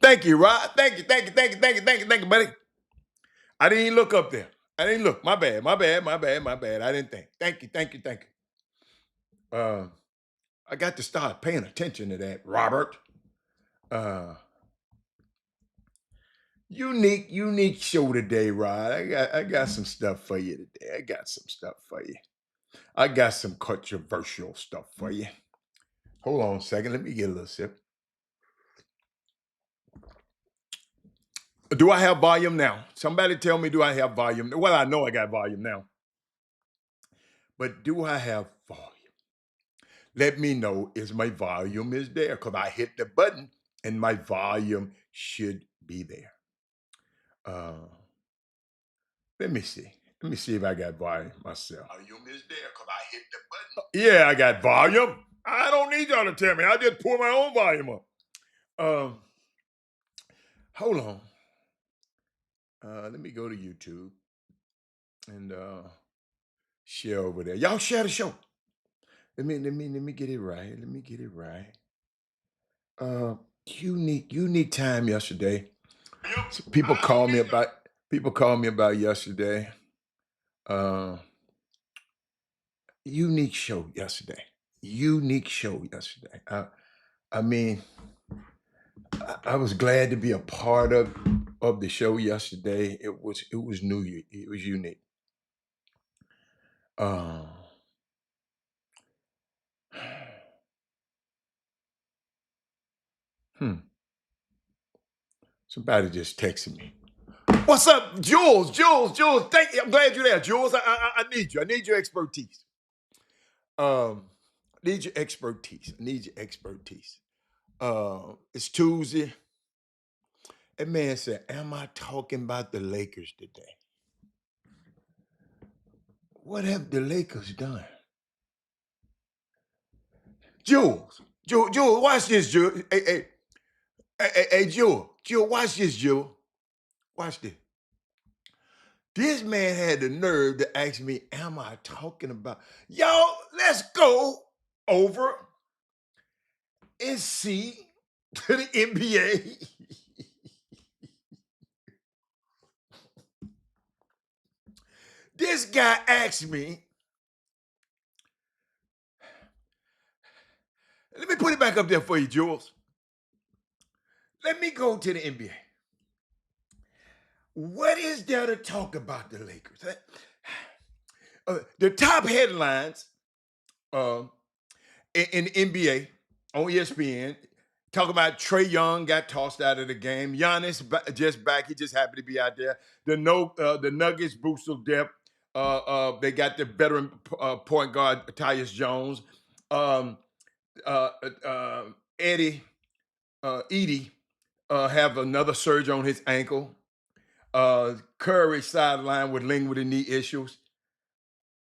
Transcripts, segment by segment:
Thank you, Rod. Thank you, thank you, thank you, thank you, thank you, thank you, buddy. I didn't even look up there. I didn't look. My bad, my bad, my bad, my bad. I didn't think. Thank you, thank you, thank you. I got to start paying attention to that, Robert. Uh, unique show today, Rod. I got some stuff for you today. I got some stuff for you. I got some controversial stuff for you. Hold on a second. Let me get a little sip. Do I have volume now? Somebody tell me, do I have volume? Well, I know I got volume now, but do I have volume? Let me know is my volume is there because I hit the button and my volume should be there. Uh, let me see. Let me see if I got volume myself. Volume is there because I hit the button. Yeah, I got volume. I don't need y'all to tell me. I just pull my own volume up. Um, hold on. Let me go to YouTube and share over there. Y'all share the show. Let me get it right. Let me get it right. Uh, unique time yesterday. So people called me about yesterday. Uh, unique show yesterday. Unique show yesterday. I mean, I was glad to be a part of the show yesterday. It was new. It was unique. Uh, hmm. Somebody just texted me. What's up, Jules? Jules. Thank you. I'm glad you're there, Jules. I need you. I need your expertise. Um, need your expertise. I need your expertise. It's Tuesday. That man said, "Am I talking about the Lakers today? What have the Lakers done?" Jules, watch this, Jules. Hey, Jules, watch this, Jules. Watch this. This man had the nerve to ask me, "Am I talking about?" Y'all, let's go over and see to the NBA. This guy asked me, let me put it back up there for you, Jules. Let me go to the NBA. What is there to talk about the Lakers? The top headlines uh, in the NBA on ESPN talk about Trey Young got tossed out of the game. Giannis just back; he just happened to be out there. The Nuggets boosted depth. They got the veteran point guard Tyus Jones. Um, uh, uh, Eddie Edie have another surge on his ankle. Curry sidelined with lingering knee issues.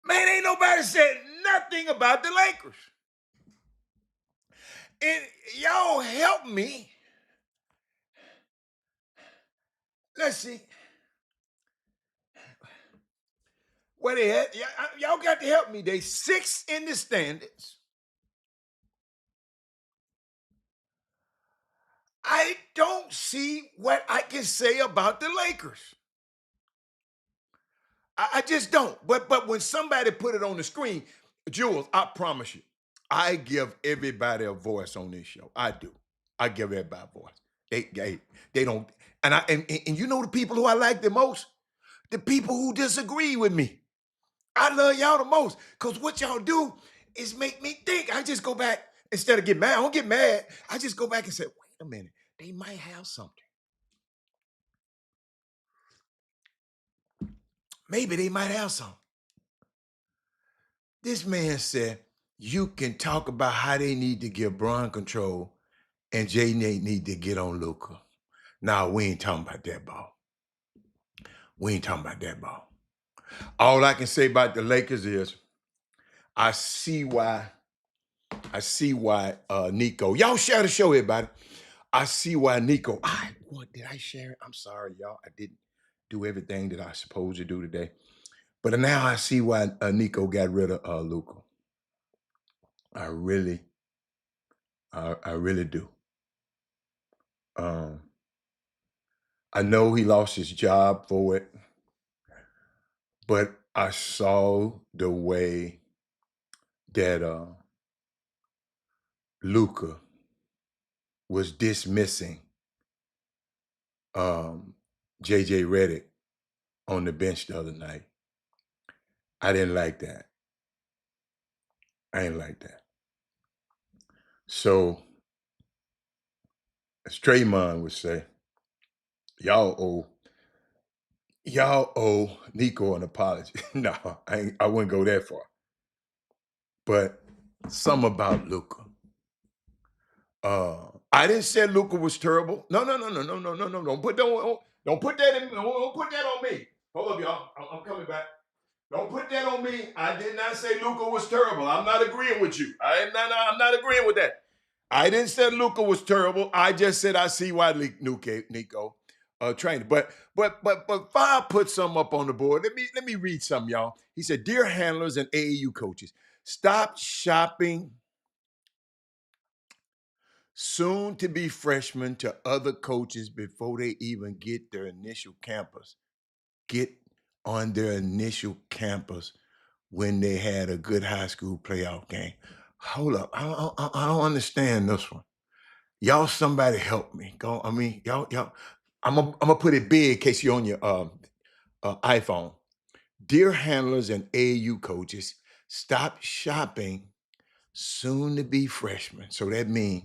Man, ain't nobody said nothing about the Lakers. And y'all help me. Let's see. Where they at? Y'all got to help me. They sixth in the standings. I don't see what I can say about the Lakers. I just don't. But when somebody put it on the screen, Jules, I promise you, I give everybody a voice on this show. I do. I give everybody a voice. They don't. And you know the people who I like the most? The people who disagree with me. I love y'all the most. Because what y'all do is make me think. I just go back, instead of get mad, I don't get mad. I just go back and say, wait a minute, they might have something. Maybe they might have something. This man said, you can talk about how they need to give Braun control and Jay Nate need to get on Luka. Nah, we ain't talking about that ball. We ain't talking about that ball. All I can say about the Lakers is I see why Nico. Y'all share the show, everybody. I see why Nico. What did I share it? I'm sorry, y'all. I didn't do everything that I supposed to do today. But now I see why Nico got rid of Luka. I really do. Um, I know he lost his job for it, but I saw the way that Luca was dismissing um, JJ Redick on the bench the other night. I didn't like that. I didn't like that. So, as Draymond would say, y'all owe Nico an apology. No, I wouldn't go that far. But some about Luca. I didn't say Luca was terrible. No. Don't put that in. Don't put that on me. Hold up, y'all. I'm coming back. Don't put that on me. I did not say Luca was terrible. I'm not agreeing with you. I'm not agreeing with that. I didn't say Luca was terrible. I just said I see why Nico trained. But Five put something up on the board. Let me read something, y'all. He said, "Dear handlers and AAU coaches, stop shopping soon to be freshmen to other coaches before they even get their initial campus. Get on their initial campus when they had a good high school playoff game." Hold up. I don't understand this one. Y'all, somebody help me. Y'all. I'm gonna put it big in case you're on your iPhone. Dear handlers and AAU coaches, stop shopping soon to be freshmen. So that means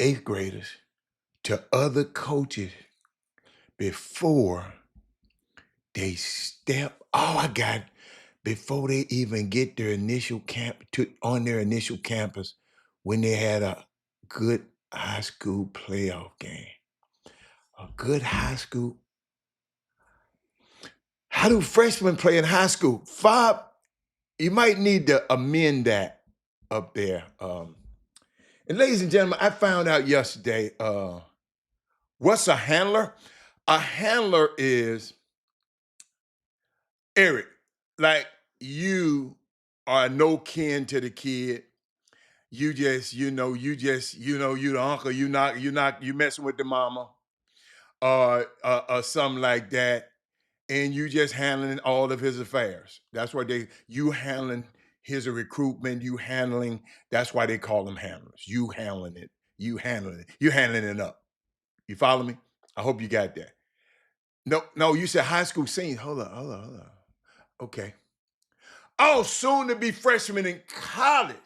eighth graders to other coaches before they step. Oh, I got it. Before they even get their initial on their initial campus when they had a good high school playoff game. A good high school. How do freshmen play in high school? Five, you might need to amend that up there. And ladies and gentlemen, I found out yesterday, what's a handler? A handler is Eric, like you are no kin to the kid. You the uncle, you messing with the mama or something like that, and you just handling all of his affairs. That's why you handling his recruitment, that's why they call them handlers. You handling it up. You follow me? I hope you got that. No, you said high school senior. Hold on. Okay. Oh, soon to be freshmen in college.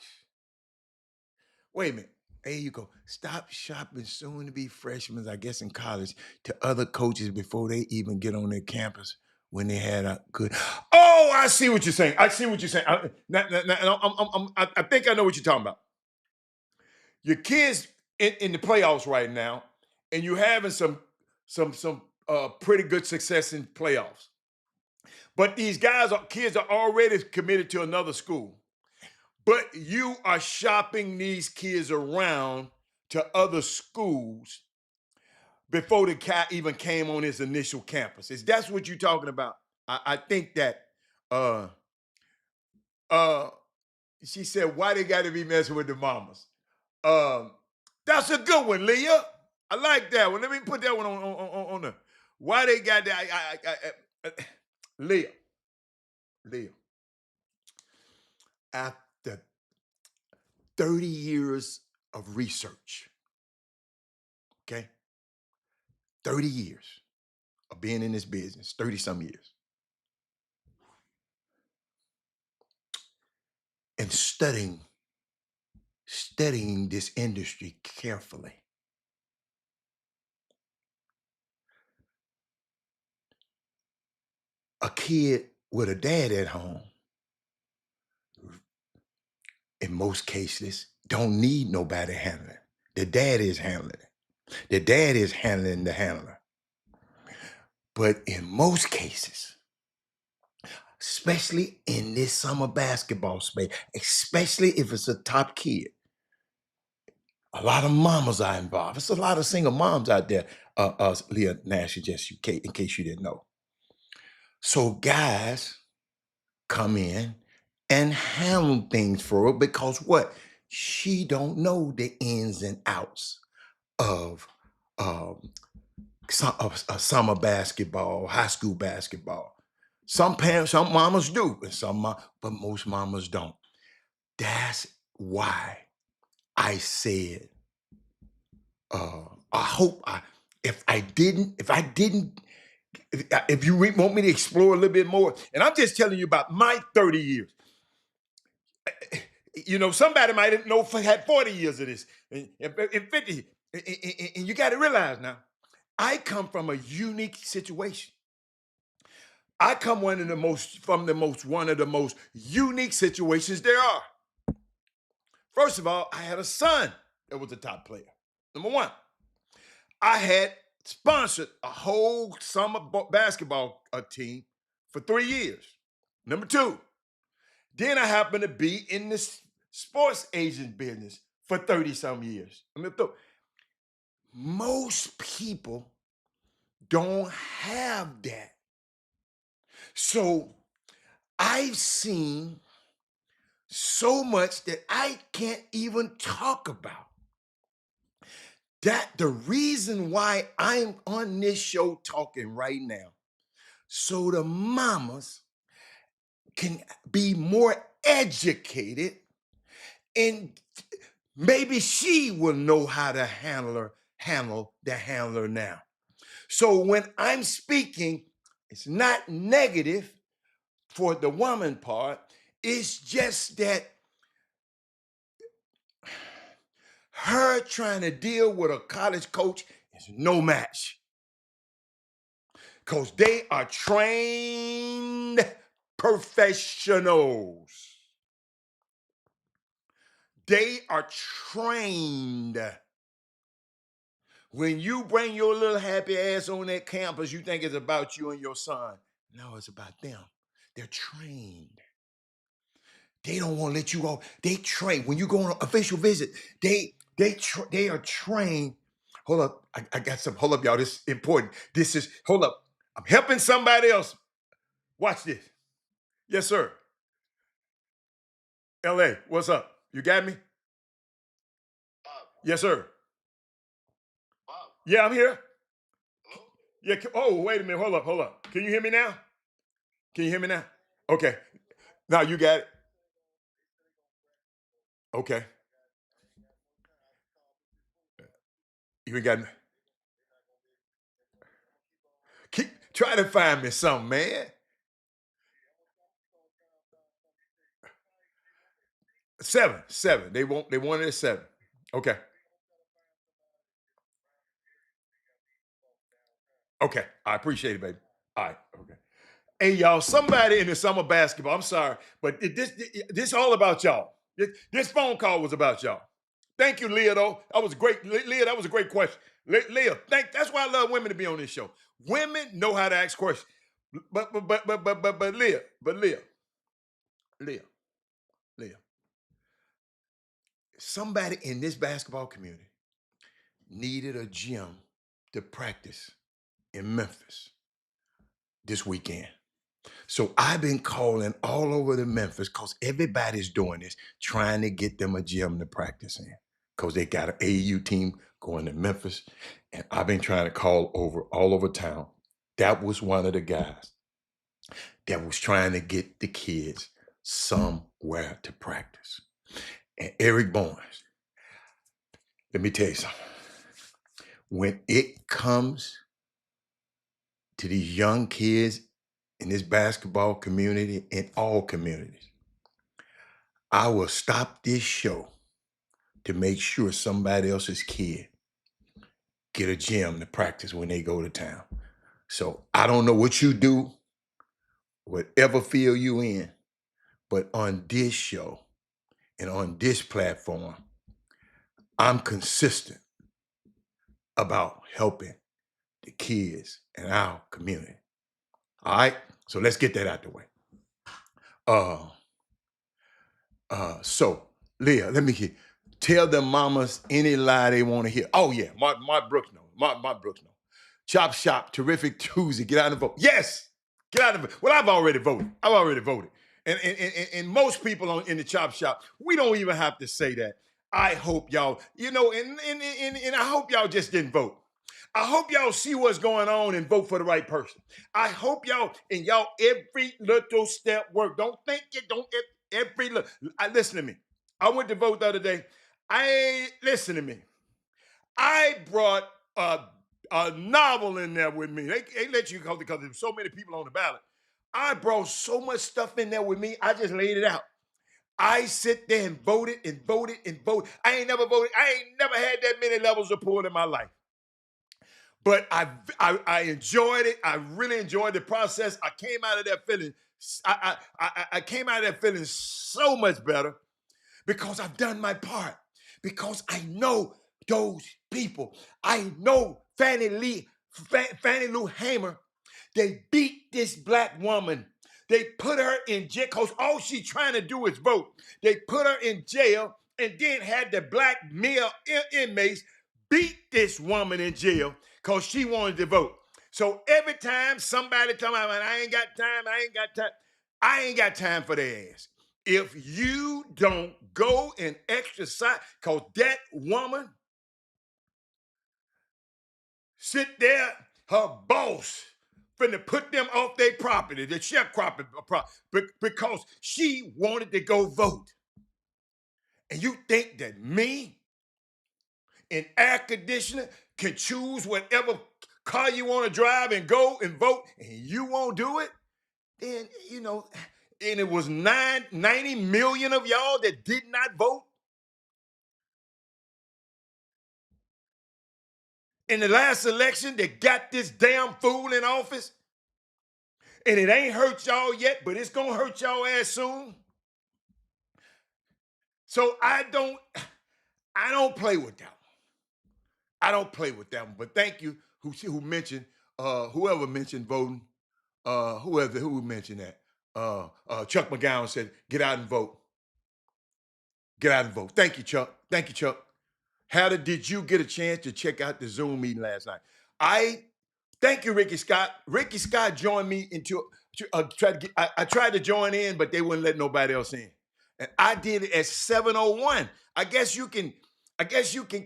Wait a minute. There you go. Stop shopping soon to be freshmen, I guess, in college to other coaches before they even get on their campus when they had a good. Oh, I see what you're saying. I see what you're saying. I think I know what you're talking about. Your kids in the playoffs right now, and you're having some pretty good success in playoffs. But these kids are already committed to another school. But you are shopping these kids around to other schools before the cat even came on his initial campus. Is that's what you're talking about? I think that uh uh she said, why they gotta be messing with the mamas? Um that's a good one, Leah. I like that one. Let me put that one on the why they got that. Leah. Leah. After 30 years of research, okay? 30 years of being in this business, 30 some years, and studying this industry carefully. A kid with a dad at home, in most cases, don't need nobody handling. The dad is handling it. The dad is handling the handler. But in most cases, especially in this summer basketball space, especially if it's a top kid, a lot of mamas are involved. There's a lot of single moms out there, Leah Nash, just in case you didn't know. So guys come in and handle things for her because what? She don't know the ins and outs of um, summer basketball, high school basketball. Some parents, some mamas do, and but most mamas don't. That's why I said, I hope if I didn't, if you want me to explore a little bit more, and I'm just telling you about my 30 years. You know, somebody might know had 40 years of this, and 50, and you got to realize now, I come from a unique situation. I come one of the most unique situations there are. First of all, I had a son that was a top player. Number one, I had sponsored a whole summer basketball team for 3 years. Number two, then I happened to be in this sports agent business for 30 some years. I mean, most people don't have that. So I've seen so much that I can't even talk about. That the reason why I'm on this show talking right now, so the mamas can be more educated, and maybe she will know how to handle the handler now. So when I'm speaking, it's not negative for the woman part. It's just that her trying to deal with a college coach is no match. Because they are trained professionals. They are trained. When you bring your little happy ass on that campus, you think it's about you and your son. No, it's about them. They're trained. They don't want to let you go. They train. When you go on an official visit, they are trained. Hold up. I got some. Hold up, y'all. This is important. Hold up. I'm helping somebody else. Watch this. Yes, sir. LA, what's up? You got me? Yes, sir. Yeah, I'm here. Yeah. Oh, wait a minute. Hold up. Can you hear me now? Can you hear me now? Okay. Now you got it. Okay. You ain't got. Keep try to find me something, man. 7. They won't. They wanted it 7. Okay. Okay. I appreciate it, baby. All right. Okay. Hey, y'all, somebody in the summer basketball, I'm sorry, but this all about y'all. This phone call was about y'all. Thank you, Leah, though. That was great. Leah, that was a great question. Leah, that's why I love women to be on this show. Women know how to ask questions. But Leah, Leah, somebody in this basketball community needed a gym to practice in Memphis this weekend. So I've been calling all over the Memphis because everybody's doing this, trying to get them a gym to practice in. Because they got an AAU team going to Memphis. And I've been trying to call all over town. That was one of the guys that was trying to get the kids somewhere to practice. And Eric Barnes, let me tell you something. When it comes to these young kids in this basketball community, in all communities, I will stop this show to make sure somebody else's kid get a gym to practice when they go to town. So I don't know what you do, whatever field you in, but on this show and on this platform, I'm consistent about helping the kids in our community. All right? So let's get that out the way. So Leah, let me hear. Tell the mamas any lie they want to hear. Oh yeah, Mark Brooks know. Mark Brooks know. Chop Shop, terrific Tuesday. Get out and vote. Yes, get out and vote. Well, I've already voted. And most people in the Chop Shop, we don't even have to say that. I hope y'all, and I hope y'all just didn't vote. I hope y'all see what's going on and vote for the right person. I hope y'all and y'all every little step work. Don't think it. Don't every little. Listen to me. I went to vote the other day. Listen to me. I brought a novel in there with me. They let you go because there's so many people on the ballot. I brought so much stuff in there with me. I just laid it out. I sit there and voted and voted and voted. I ain't never voted. I ain't never had that many levels of pool in my life. But I enjoyed it. I really enjoyed the process. I came out of that feeling. I came out of that feeling so much better because I've done my part. Because I know those people. I know Fannie Lou Hamer. They beat this black woman. They put her in jail because all she's trying to do is vote. They put her in jail and then had the black male inmates beat this woman in jail because she wanted to vote. So every time somebody tell me, I ain't got time, I ain't got time for their ass. If you don't go and exercise, because that woman sit there, her boss finna put them off their property, the sharecropping because she wanted to go vote. And you think that me, an air conditioner, can choose whatever car you want to drive and go and vote, and you won't do it? Then, and it was 90 million of y'all that did not vote. In the last election, they got this damn fool in office. And it ain't hurt y'all yet, but it's gonna hurt y'all ass soon. So I don't play with them. I don't play with them. But thank you who mentioned whoever mentioned voting. Who mentioned that? Chuck McGowan said, get out and vote. Get out and vote. Thank you, Chuck. Thank you, Chuck. How did you get a chance to check out the Zoom meeting last night? Thank you, Ricky Scott. Ricky Scott joined me I tried to join in, but they wouldn't let nobody else in. And I did it at 7:01. I guess you can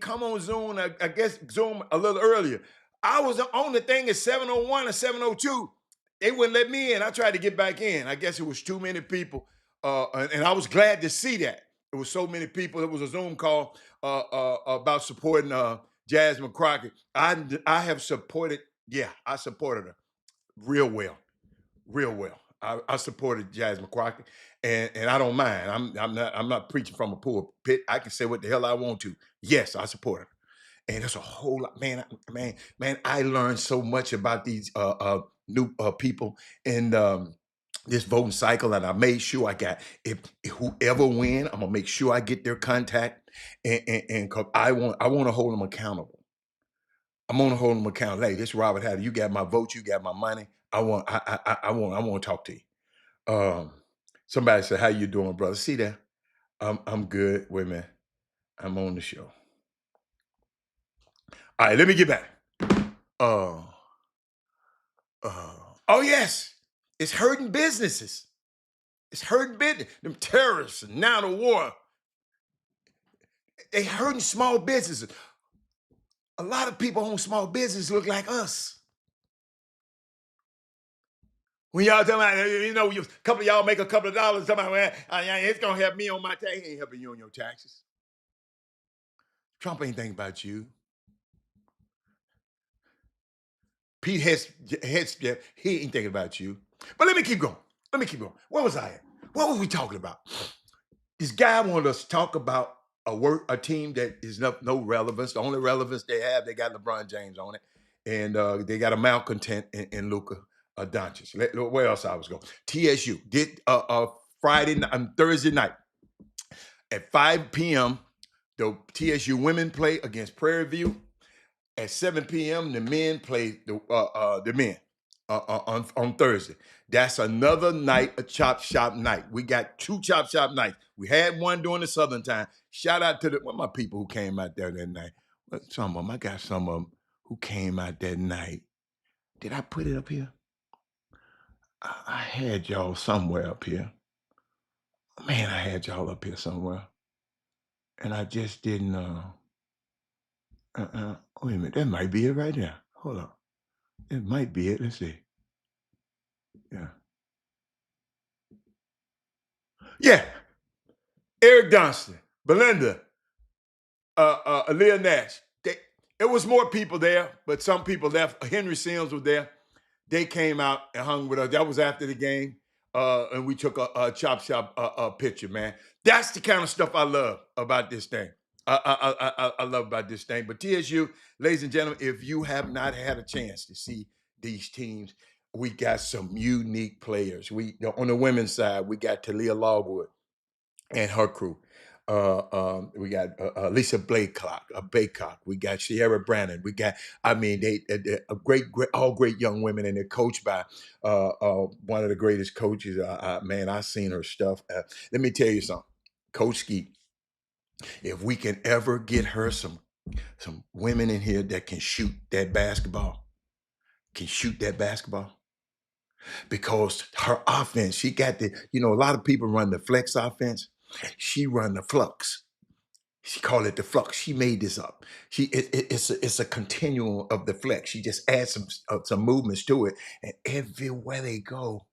come on Zoom. I guess Zoom a little earlier. I was on the thing at 7:01 or 7:02. They wouldn't let me in. I tried to get back in. I guess it was too many people. And I was glad to see that. It was so many people. It was a Zoom call about supporting Jasmine Crockett. I have supported, I supported her real well, real well. I supported Jasmine Crockett, and I don't mind. I'm not preaching from a pulpit. I can say what the hell I want to. Yes, I support her. And there's a whole lot, man. I learned so much about these new people in this voting cycle, and I made sure I got if whoever win, I'm gonna make sure I get their contact, and cause I want to hold them accountable. I'm gonna hold them accountable. Hey, this Robert Hatter, you got my vote, you got my money. I want to talk to you. Somebody said, "How you doing, brother?" See there, I'm good. Wait a minute, I'm on the show. All right, let me get back. Uh, oh yes, it's hurting businesses. It's hurting business. Them terrorists and now the war. They hurting small businesses. A lot of people own small businesses look like us. When y'all talking about, a couple of y'all make a couple of dollars, talking about, it's gonna help me on my tax. It ain't helping you on your taxes. Trump ain't thinking about you. Pete Hegseth, he ain't thinking about you. But let me keep going. Where was I at? What were we talking about? This guy wanted us to talk about a team that is no relevance. The only relevance they have, they got LeBron James on it, and they got a malcontent in Luka Doncic. Where else I was going? TSU did Thursday night at 5 p.m. The TSU women play against Prairie View. At 7 p.m., the men play the men on Thursday. That's another night, a Chop Shop night. We got 2 Chop Shop nights. We had one during the Southern time. Shout out to my people who came out there that night. Some of them, I got some of them who came out that night. Did I put it up here? I had y'all somewhere up here. Man, I had y'all up here somewhere. And I just didn't. Wait a minute. That might be it right there. Hold on. It might be it. Let's see. Yeah. Yeah. Eric Johnston, Belinda, Aaliyah Nash. It was more people there, but some people left. Henry Sims was there. They came out and hung with us. That was after the game, and we took a Chop Shop picture, man. That's the kind of stuff I love about this thing. I love about this thing. But TSU, ladies and gentlemen, if you have not had a chance to see these teams, we got some unique players. On the women's side, we got Talia Lawwood and her crew. We got Lisa Baycock. We got Sierra Brandon. We got, I mean, they a great, all great young women, and they're coached by one of the greatest coaches. Man, I've seen her stuff. Let me tell you something, Coach Skeet. If we can ever get her some women in here that can shoot that basketball, because her offense, she got a lot of people run the flex offense. She run the flux. She called it the flux. She made this up. It's a continuum of the flex. She just adds some movements to it, and everywhere they go,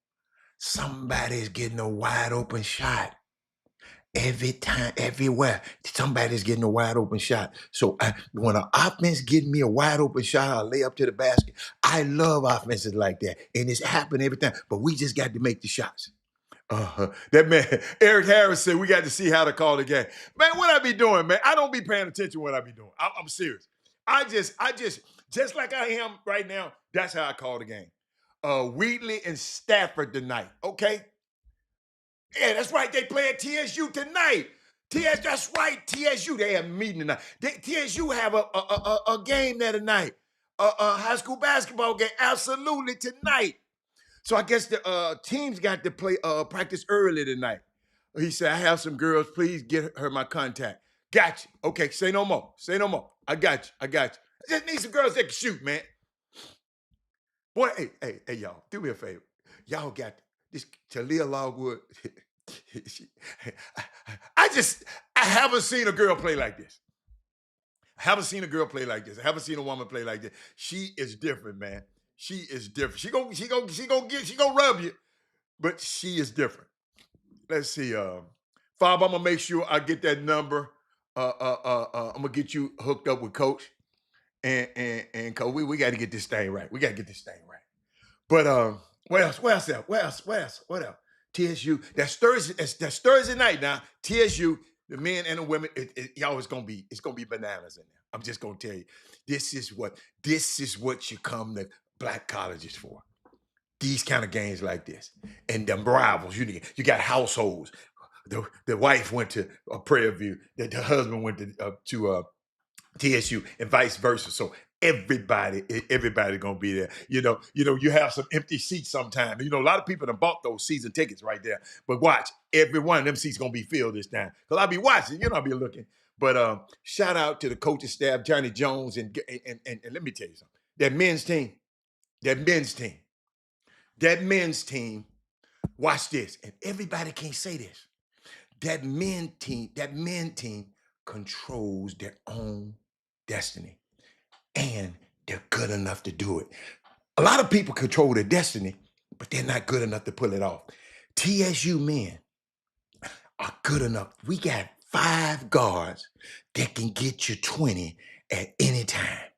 somebody's getting a wide open shot. Every time, everywhere, somebody's getting a wide open shot. So when an offense getting me a wide open shot, I lay up to the basket. I love offenses like that, and it's happening every time. But we just got to make the shots. That man, Eric Harris said we got to see how to call the game. Man, what I be doing, man? I don't be paying attention to what I be doing. I'm serious. Just like I am right now, that's how I call the game. Wheatley and Stafford tonight, okay? Yeah, that's right. They play at TSU tonight. That's right. TSU, they have a meeting tonight. TSU have a game there tonight. A high school basketball game, absolutely tonight. So I guess the teams got to play practice early tonight. He said, I have some girls. Please get her my contact. Got you. Okay, say no more. Say no more. I got you. I just need some girls that can shoot, man. Boy, hey, y'all, do me a favor. Y'all got this Talia Logwood. I haven't seen a girl play like this. I haven't seen a girl play like this. I haven't seen a woman play like this. She is different, man. She is different. She gonna rub you, but she is different. Let's see. Fob, I'm gonna make sure I get that number. I'm gonna get you hooked up with Coach, and Coach, we got to get this thing right. We got to get this thing right. But what else? What else? What else? TSU. That's Thursday. That's Thursday night now. TSU. The men and the women. Y'all, it's gonna be bananas in there. I'm just gonna tell you. This is what you come to black colleges for. These kind of games like this, and them rivals. You got households. The wife went to Prairie View. The husband went to TSU, and vice versa. So everybody gonna be there. You have some empty seats sometimes. A lot of people have bought those season tickets right there. But watch, every one of them seats gonna be filled this time. Because I'll be watching, I'll be looking. But shout out to the coaching staff, Johnny Jones, and let me tell you something. That men's team, that men's team, watch this, and everybody can't say this. That men team controls their own destiny, and they're good enough to do it. A lot of people control their destiny, but they're not good enough to pull it off. TSU men are good enough. We got 5 guards that can get you 20 at any time.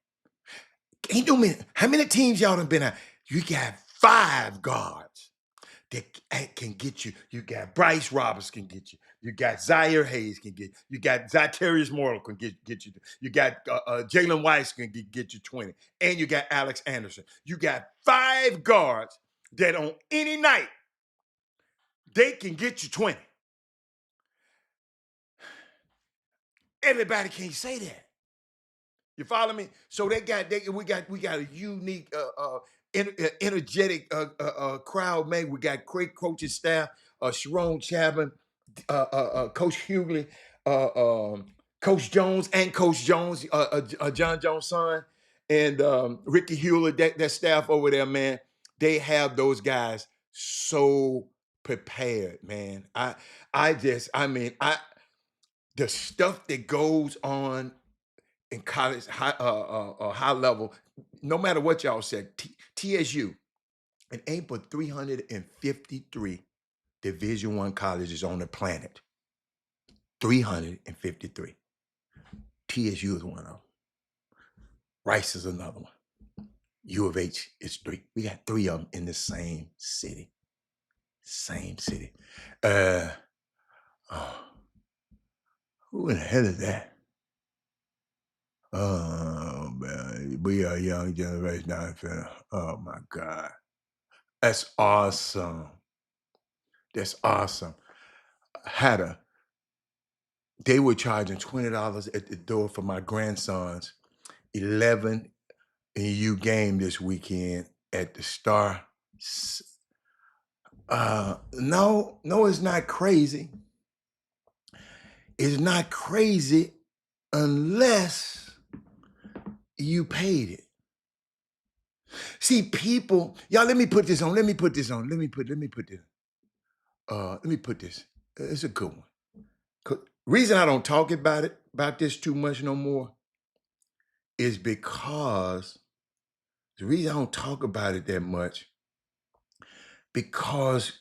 Ain't no many. How many teams y'all done been at? You got 5 guards that can get you. You got Bryce Roberts can get you. You got Zaire Hayes can get you. You got Zyterius Mortal can get you. You got Jalen Weiss can get you 20. And you got Alex Anderson. You got 5 guards that on any night, they can get you 20. Everybody can't say that. You follow me? So we got a unique, energetic crowd, man. We got great coaching staff, Sharon Chapman, Coach Hughley, Coach Jones, and Coach Jones, John Jones' son, and Ricky Hewlett. That staff over there, man. They have those guys so prepared, man. The stuff that goes on in college, high level, no matter what y'all said, TSU, it ain't but 353 Division I colleges on the planet. 353. TSU is one of them. Rice is another one. U of H is three. We got three of them in the same city. Same city. Oh, who in the hell is that? Oh man, we are a young generation now. Oh my God. That's awesome. That's awesome. Had a They were charging $20 at the door for my grandson's 11 U game this weekend at the Star. No, it's not crazy. It's not crazy unless you paid it. See, people, y'all, let me put this. Let me put this. It's a good one. Reason I don't talk about this too much no more is because the reason I don't talk about it that much because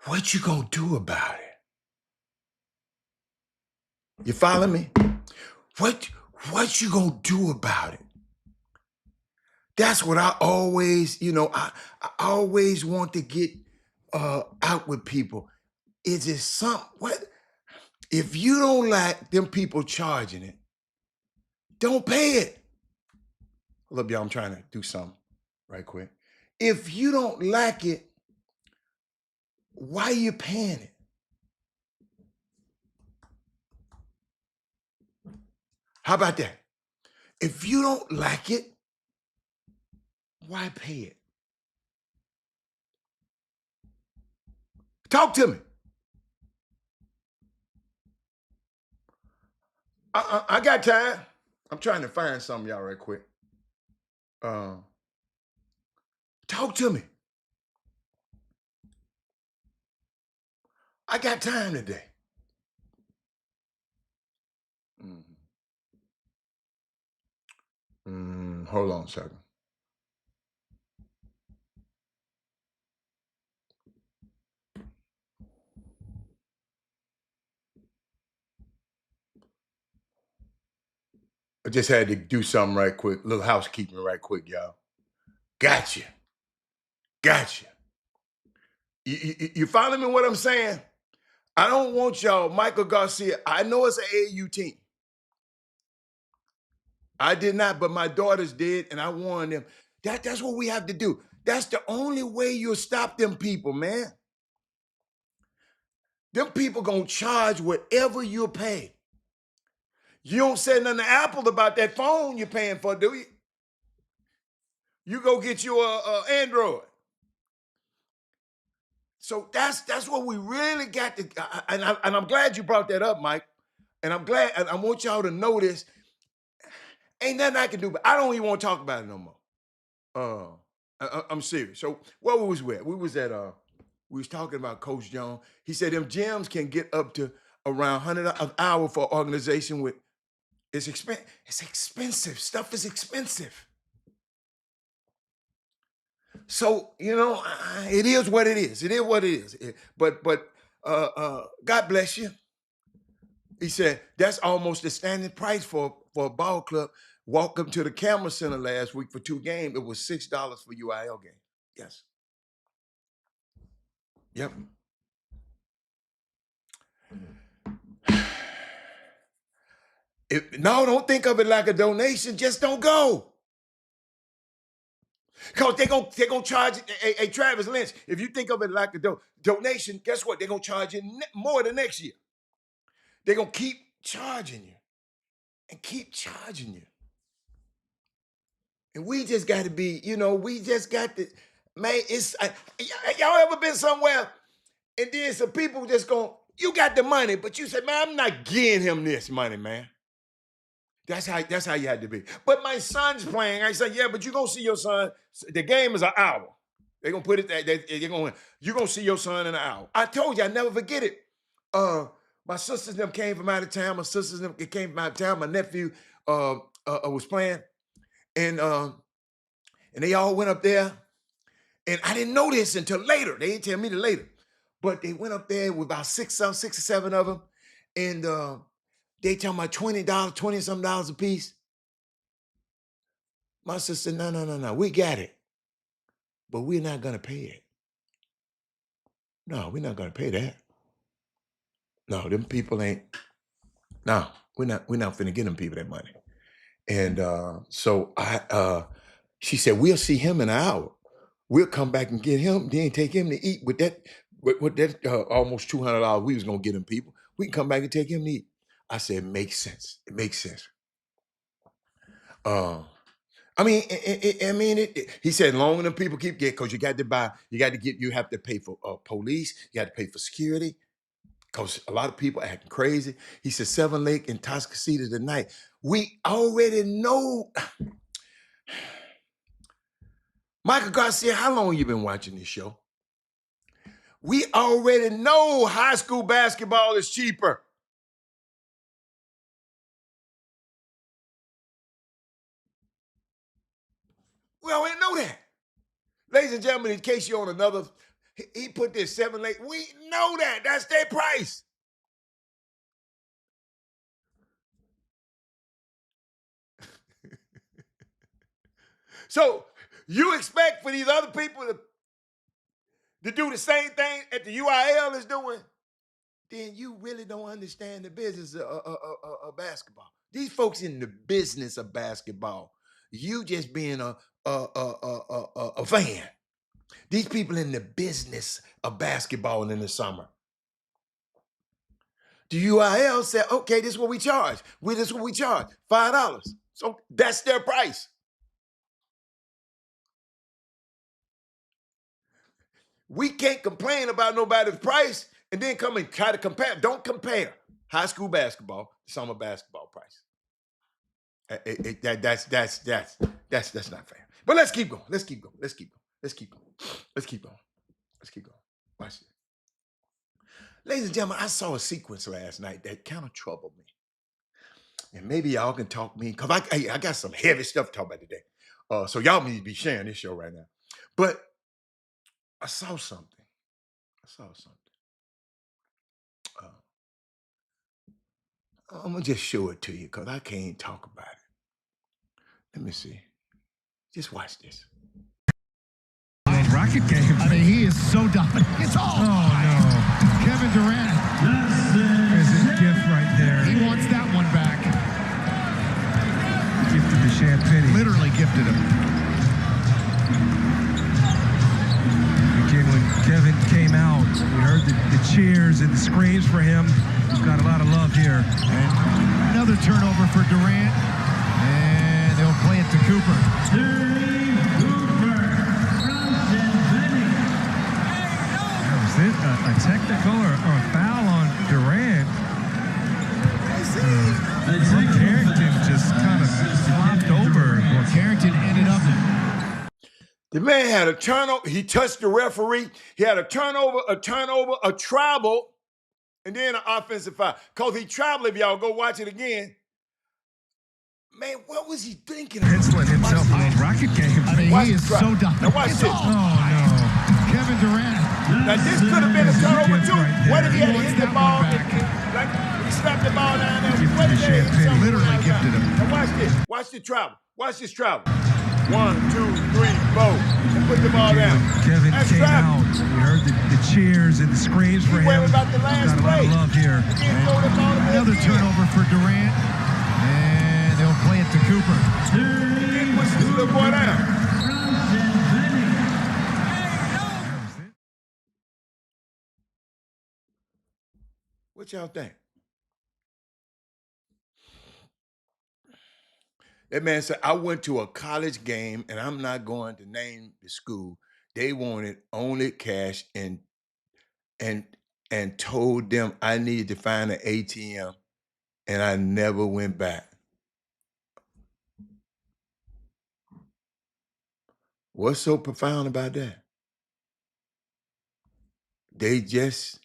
what you gonna do about it? You follow me? What you gonna do about it? That's what I always, I always want to get out with people. Is it what? If you don't like them people charging it, don't pay it. Hold up, y'all, I'm trying to do something right quick. If you don't like it, why are you paying it? How about that? If you don't like it, why pay it? Talk to me. I got time. I'm trying to find something, y'all, right quick. Talk to me. I got time today. Hold on a second. I just had to do something right quick. Little housekeeping right quick, y'all. Gotcha. You follow me what I'm saying? I don't want y'all, Michael Garcia. I know it's an AAU team. I did not, but my daughters did, and I warned them. That's what we have to do. That's the only way you'll stop them people, man. Them people gonna charge whatever you pay. You don't say nothing to Apple about that phone you're paying for, do you? You go get you a Android. So that's what we really got to. And I'm glad you brought that up, Mike. And I'm glad. And I want y'all to know this. Ain't nothing I can do, but I don't even want to talk about it no more. I'm serious. So where we was at? We was talking about Coach Jones. He said them gyms can get up to around $100 an hour for an organization with. It's expensive. Stuff is expensive. So, it is what it is. It is what it is. But God bless you. He said that's almost the standing price for a ball club. Welcome to the Camera Center last week for 2 games. It was $6 for UIL game. Yes. Yep. No, don't think of it like a donation. Just don't go. Because they're gonna charge a Travis Lynch. If you think of it like a donation, guess what? They're gonna charge you more the next year. They're gonna keep charging you and keep charging you. And we just got to be, we just got to, man, y'all ever been somewhere and then some people just you got the money, but you said, man, I'm not giving him this money, man. That's how you had to be. But my son's playing. I said, yeah, but you're going to see your son. The game is an hour. They're going to put it, you're going to see your son in an hour. I told you, I never forget it. My sisters and them came from out of town. My sisters and them came from out of town. My nephew was playing, and they all went up there. And I didn't know this until later. They didn't tell me till later. But they went up there with about six or seven of them, and they talking about $20, $20-something a piece. My sister said, no, we got it, but we're not gonna pay it. No, we're not gonna pay that. No, them people ain't. No, we're not finna get them people that money. And so she said, we'll see him in an hour. We'll come back and get him, then take him to eat with that almost $200 we was gonna get him people. We can come back and take him to eat. I said, makes sense. It makes sense. I mean, he said, longer than people keep getting, because you got to buy, you have to pay for police, you got to pay for security, because a lot of people acting crazy. He said, Seven Lake and Toscasita tonight. We already know. Michael Garcia, how long you been watching this show? We already know high school basketball is cheaper. We already know that. Ladies and gentlemen, in case you're on another, he put this Seven Lake. We know that. That's their price. So you expect for these other people to do the same thing that the UIL is doing? Then you really don't understand the business of basketball. These folks in the business of basketball. You just being a fan. These people in the business of basketball in the summer. The UIL said, okay, this is what we charge. This is what we charge, $5. So that's their price. We can't complain about nobody's price and then come and try to compare. Don't compare high school basketball to summer basketball price. That's not fair. But let's keep going. Let's keep going. Watch it. Ladies and gentlemen, I saw a sequence last night that kind of troubled me. And maybe y'all can talk me, because I got some heavy stuff to talk about today. So y'all need to be sharing this show right now. But I saw something. I'm going to just show it to you because I can't talk about it. Let me see. Just watch this. Rocket game. I mean, he is so dominant. It's all. Oh, no. Kevin Durant. There's his gift right there. He wants that one back. Gifted the champagne. Literally gifted him. Again, when Kevin came out, we heard the cheers and the screams for him. He's got a lot of love here. And another turnover for Durant. And they'll play it to Cooper. Is it a technical or a foul on Durant? Carrington just kind of flopped over. Well, Carrington ended up. The man had a turnover. He touched the referee. He had a turnover, a travel, and then an offensive foul. Because he traveled, if y'all go watch it again. Man, what was he thinking? Penciling himself in a rocket game. I mean, he is so dominant. Now watch this. Oh, no. Kevin Durant. Now, this could have been a turnover, too. Right, what if he had He hit wants the that ball? one back. Like, he slapped the ball down there. Gifted What the if he had hit champagne. something Literally around gifted there? him. Now, watch this. Watch the travel. Watch this travel. 1, 2, 3, 4. And put the ball down. Kevin That's came travel. out. We heard the cheers and the screams for He him. worried about the last Got a lot play. of love here. Again, throw the ball to Another the turnover for Durant. And they'll play it to Cooper. Again, push this little boy down. What y'all think? That man said, I went to a college game, and I'm not going to name the school. They wanted only cash and told them I needed to find an ATM, and I never went back. What's so profound about that? They just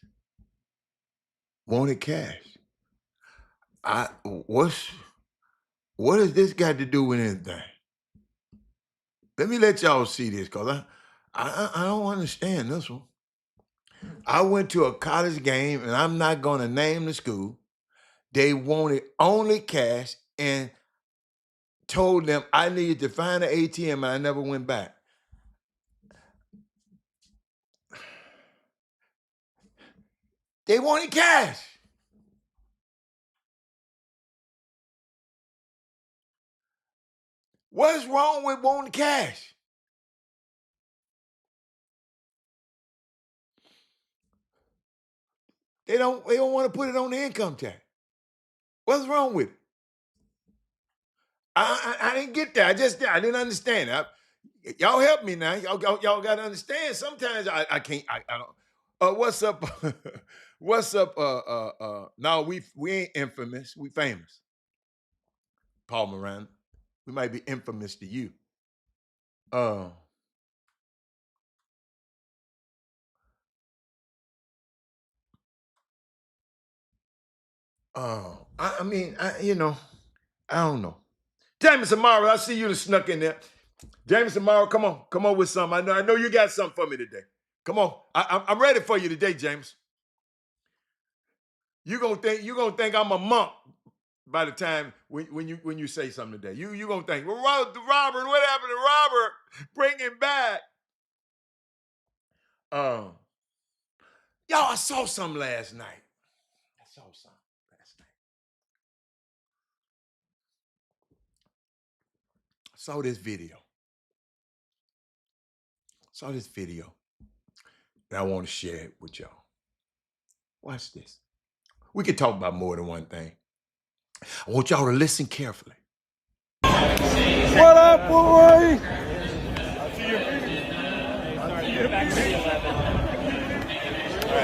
wanted cash. What has this got to do with anything? Let me let y'all see this, cause I don't understand this one. I went to a college game, and I'm not gonna name the school. They wanted only cash and told them I needed to find an ATM, and I never went back. They wanted cash. What's wrong with wanting cash? They don't want to put it on the income tax. What's wrong with it? I didn't get that. I didn't understand it. Y'all help me now. Y'all got to understand. Sometimes I can't. I don't. What's up? What's up? No, we ain't infamous. We famous. Paul Moran. We might be infamous to you. Uh, I mean, I don't know. James Amaro, I see you done snuck in there. James Amaro, come on with something. I know you got something for me today. Come on, I'm ready for you today, James. You gonna think I'm a monk by the time when you say something today. You gonna think, well, Robert, what happened to Robert? Bring him back. Y'all, I saw something last night. I saw something last night. I saw this video. And I want to share it with y'all. Watch this. We could talk about more than one thing. I want y'all to listen carefully. What up, boy?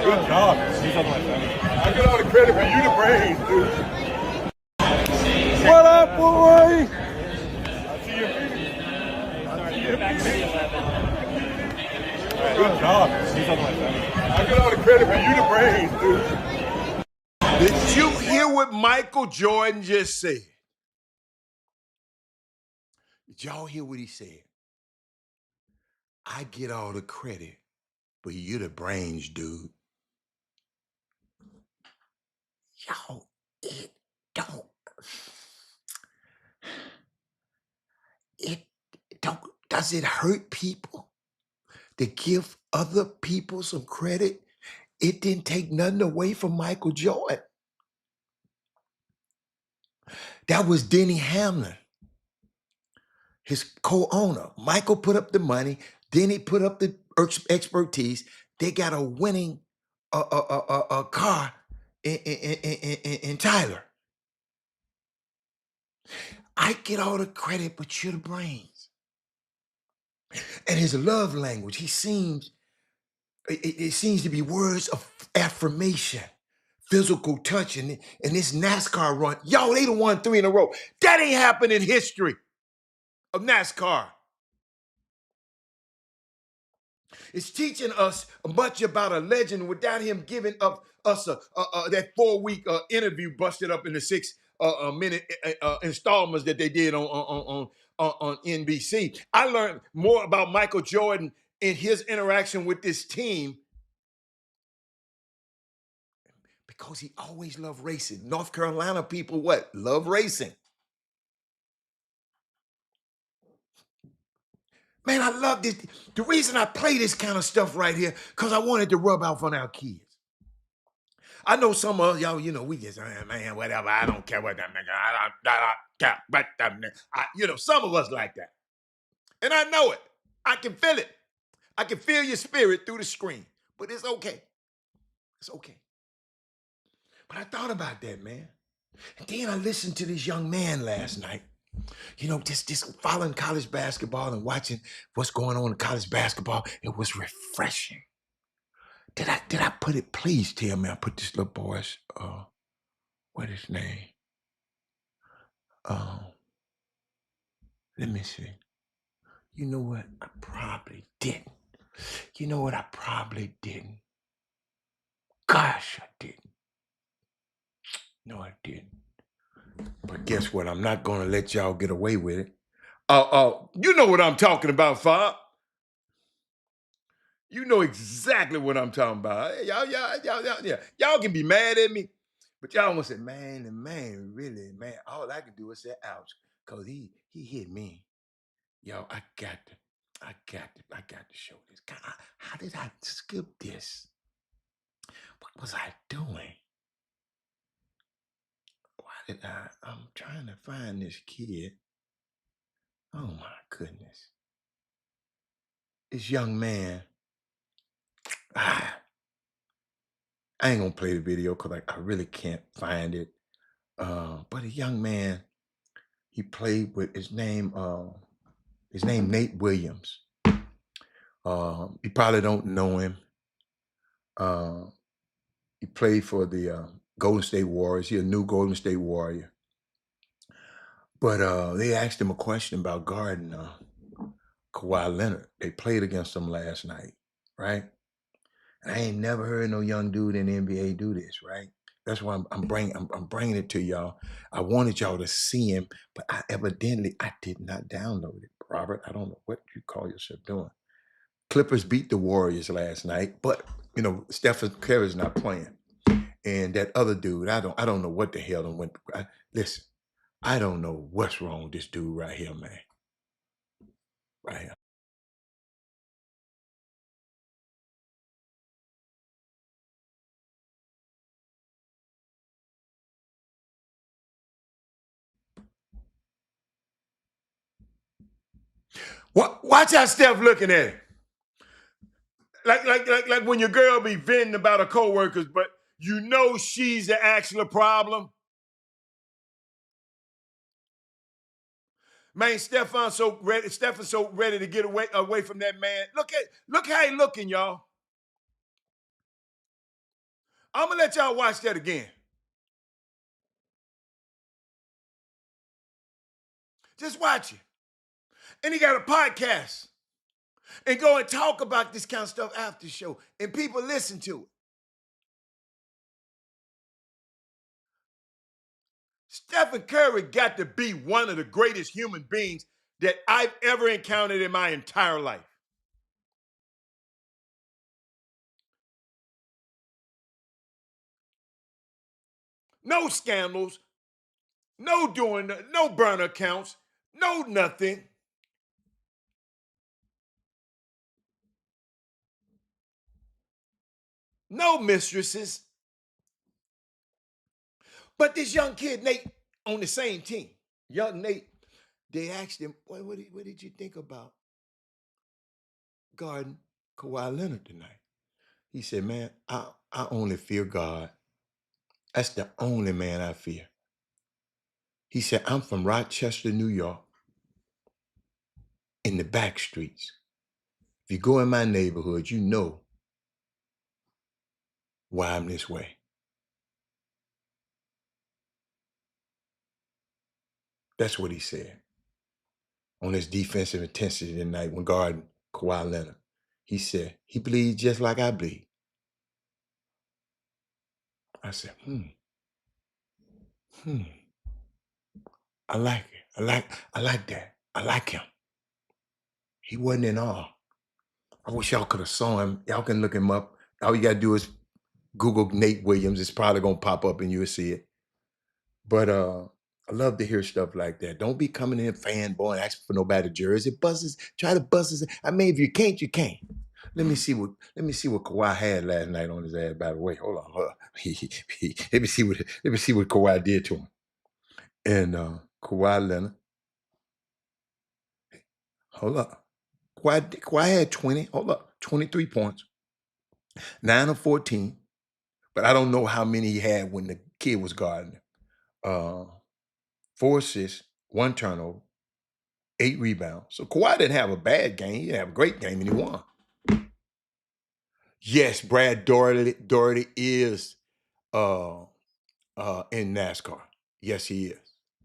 Good job. I get all the credit for you, the brains, dude. What up, boy? Good job. I get all the credit for you, the brains, dude. Did you hear what Michael Jordan just said? Did y'all hear what he said? I get all the credit, but you the brains, dude. Y'all, it don't. It don't. Does it hurt people to give other people some credit? It didn't take nothing away from Michael Jordan. That was Denny Hamlin, his co-owner. Michael put up the money. Denny put up the expertise. They got a winning car in Tyler. I get all the credit, but you're the brains. And his love language, it seems to be words of affirmation, physical touch, and this NASCAR run. Y'all, they done won 3 in a row. That ain't happened in history of NASCAR. It's teaching us much about a legend without him giving up us that 4-week interview busted up in the 6-minute installments that they did on NBC. I learned more about Michael Jordan in his interaction with this team because he always loved racing. North Carolina people, what? Love racing. Man, I love this. The reason I play this kind of stuff right here, because I wanted to rub off on our kids. I know some of y'all, we just, man, whatever. I don't care what that nigga. I don't care what that nigga. Some of us like that. And I know it. I can feel it. I can feel your spirit through the screen. But it's okay. It's okay. But I thought about that, man. And then I listened to this young man last night. Just following college basketball and watching what's going on in college basketball. It was refreshing. Did I put it? Please tell me I put this little boy's what his name? Let me see. You know what? I probably didn't. You know what? I probably didn't. Gosh, I didn't. No, I didn't. But guess what? I'm not gonna let y'all get away with it. You know what I'm talking about, Fob. You know exactly what I'm talking about. Hey, y'all can be mad at me, but y'all want to say, man, the man, really, man, all I can do is say ouch, because he hit me. Yo, I got to show this. God, how did I skip this? What was I doing? Why did I'm trying to find this kid. Oh my goodness. This young man. I ain't gonna play the video because I really can't find it. But a young man, he played with his name Nate Williams. You probably don't know him. He played for the Golden State Warriors. He's a new Golden State Warrior. But they asked him a question about guarding Kawhi Leonard. They played against him last night, right? And I ain't never heard no young dude in the NBA do this, right? That's why I'm bringing it to y'all. I wanted y'all to see him, but I did not download it. Robert, I don't know what you call yourself doing. Clippers beat the Warriors last night, but you know Stephen Curry's not playing, and that other dude, I don't know what the hell went. Listen, I don't know what's wrong with this dude right here, man. Right here. Watch how Steph looking at it. Like when your girl be venting about her coworkers, but you know she's the actual problem. Man, Stephen's so ready to get away from that man. Look how he looking, y'all. I'm gonna let y'all watch that again. Just watch it. And he got a podcast. And go and talk about this kind of stuff after the show. And people listen to it. Stephen Curry got to be one of the greatest human beings that I've ever encountered in my entire life. No scandals, no burner accounts, no nothing. No mistresses. But this young kid, Nate, on the same team, young Nate, they asked him, what did you think about guarding Kawhi Leonard tonight? He said, man, I only fear God. That's the only man I fear. He said, I'm from Rochester, New York, in the back streets. If you go in my neighborhood, you know why I'm this way. That's what he said on his defensive intensity tonight when guarding Kawhi Leonard. He said, he bleeds just like I bleed. I said, I like it. I like that. I like him. He wasn't in awe. I wish y'all could have saw him. Y'all can look him up. All you gotta do is Google Nate Williams. It's probably gonna pop up and you'll see it. But I love to hear stuff like that. Don't be coming in fanboy and asking for nobody jersey. Buzzes, try to buzz. I mean, if you can't, you can't. Let me see what Kawhi had last night on his ass. By the way, hold on. Let me see what Kawhi did to him. And Kawhi Leonard. Hold up. Kawhi had 23 points, 9 of 14. But I don't know how many he had when the kid was guarding. 4 assists, 1 turnover, 8 rebounds. So Kawhi didn't have a bad game. He didn't have a great game, and he won. Yes, Brad Doherty is in NASCAR. Yes, he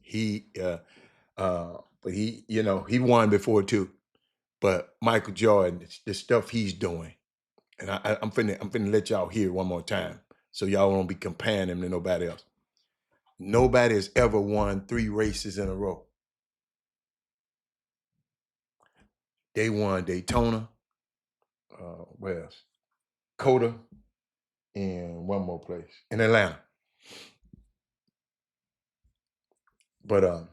is. But he won before too. But Michael Jordan, the stuff he's doing, and I'm finna let y'all hear it one more time, so y'all won't be comparing him to nobody else. Nobody has ever won 3 races in a row. They won Daytona, where else? Coda, and one more place in Atlanta. But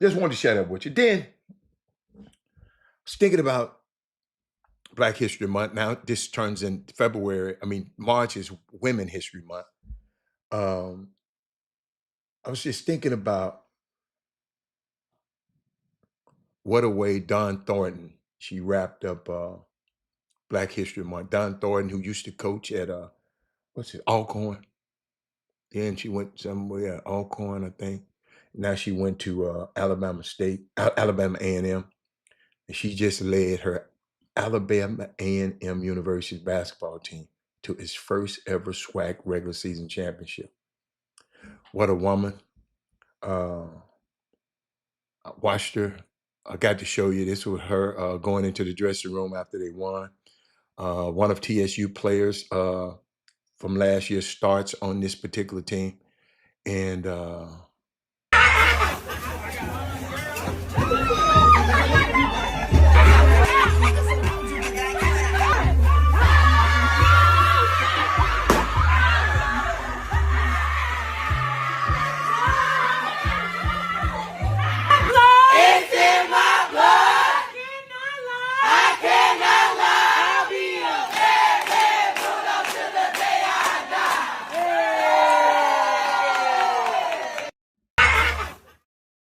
just wanted to share that with you. Then I was thinking about Black History Month. Now this turns in February. I mean, March is Women History Month. I was just thinking about what a way Don Thornton, she wrapped up Black History Month. Don Thornton, who used to coach at what's it, Alcorn. Then she went somewhere, Alcorn, I think. Now she went to Alabama State, Alabama A&M, and she just led her Alabama A&M University basketball team to its first ever SWAC regular season championship. What a woman! I watched her. I got to show you this with her going into the dressing room after they won. One of TSU players from last year starts on this particular team, and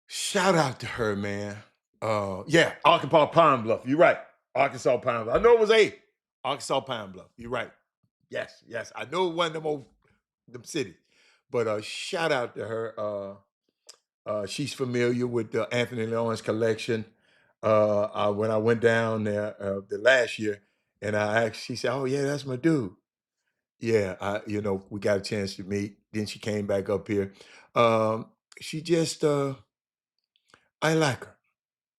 shout out to her, man. Yeah, Arkansas Pine Bluff. You're right. Arkansas Pine Bluff. I know it was A. Arkansas Pine Bluff. You're right. Yes. I know it wasn't them cities. But shout out to her. She's familiar with the Anthony Lawrence collection. When I went down there the last year, and I asked, she said, "Oh yeah, that's my dude." Yeah, we got a chance to meet. Then she came back up here. She just, I like her.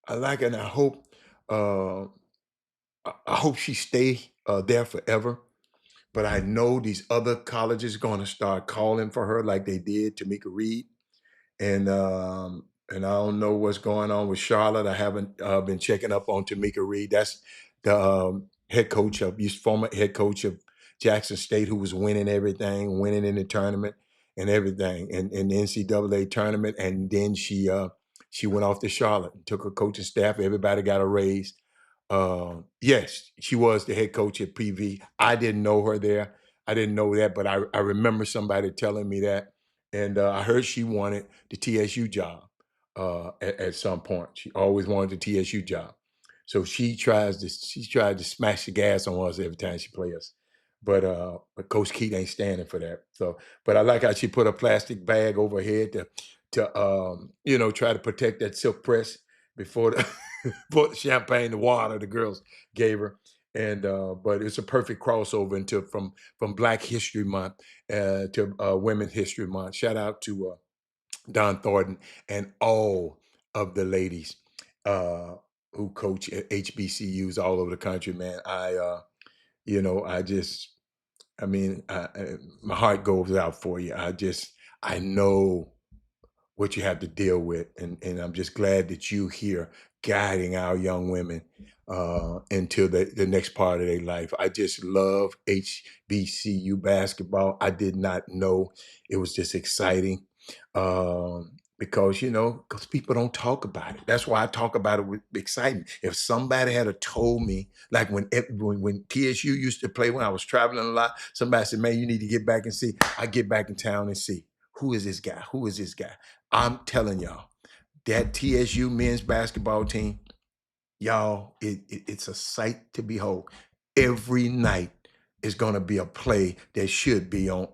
I like her, and uh, I hope she stay there forever. But I know these other colleges going to start calling for her like they did Tamika Reed. And I don't know what's going on with Charlotte. I haven't been checking up on Tamika Reed. That's the former head coach of Jackson State, who was winning everything, winning in the tournament and everything, and in the NCAA tournament. And then she went off to Charlotte and took her coaching staff. Everybody got a raise. Yes, she was the head coach at PV. I didn't know her there. I didn't know that, but I remember somebody telling me that. And I heard she wanted the TSU job at some point. She always wanted the TSU job. So she tried to smash the gas on us every time she plays us. But Coach Keith ain't standing for that. So, but I like how she put a plastic bag over her head to try to protect that silk press before the before the champagne, the water the girls gave her. And but it's a perfect crossover into from Black History Month to Women's History Month. Shout out to Don Thornton and all of the ladies who coach at HBCUs all over the country, man. My heart goes out for you. I know what you have to deal with. And I'm just glad that you here guiding our young women into the next part of their life. I just love HBCU basketball. I did not know it was this exciting because people don't talk about it. That's why I talk about it with excitement. If somebody had a told me, like when TSU used to play, when I was traveling a lot, somebody said, "Man, you need to get back and see." I get back in town and see. Who is this guy? Who is this guy? I'm telling y'all, that TSU men's basketball team, y'all, it's a sight to behold. Every night is gonna be a play that should be on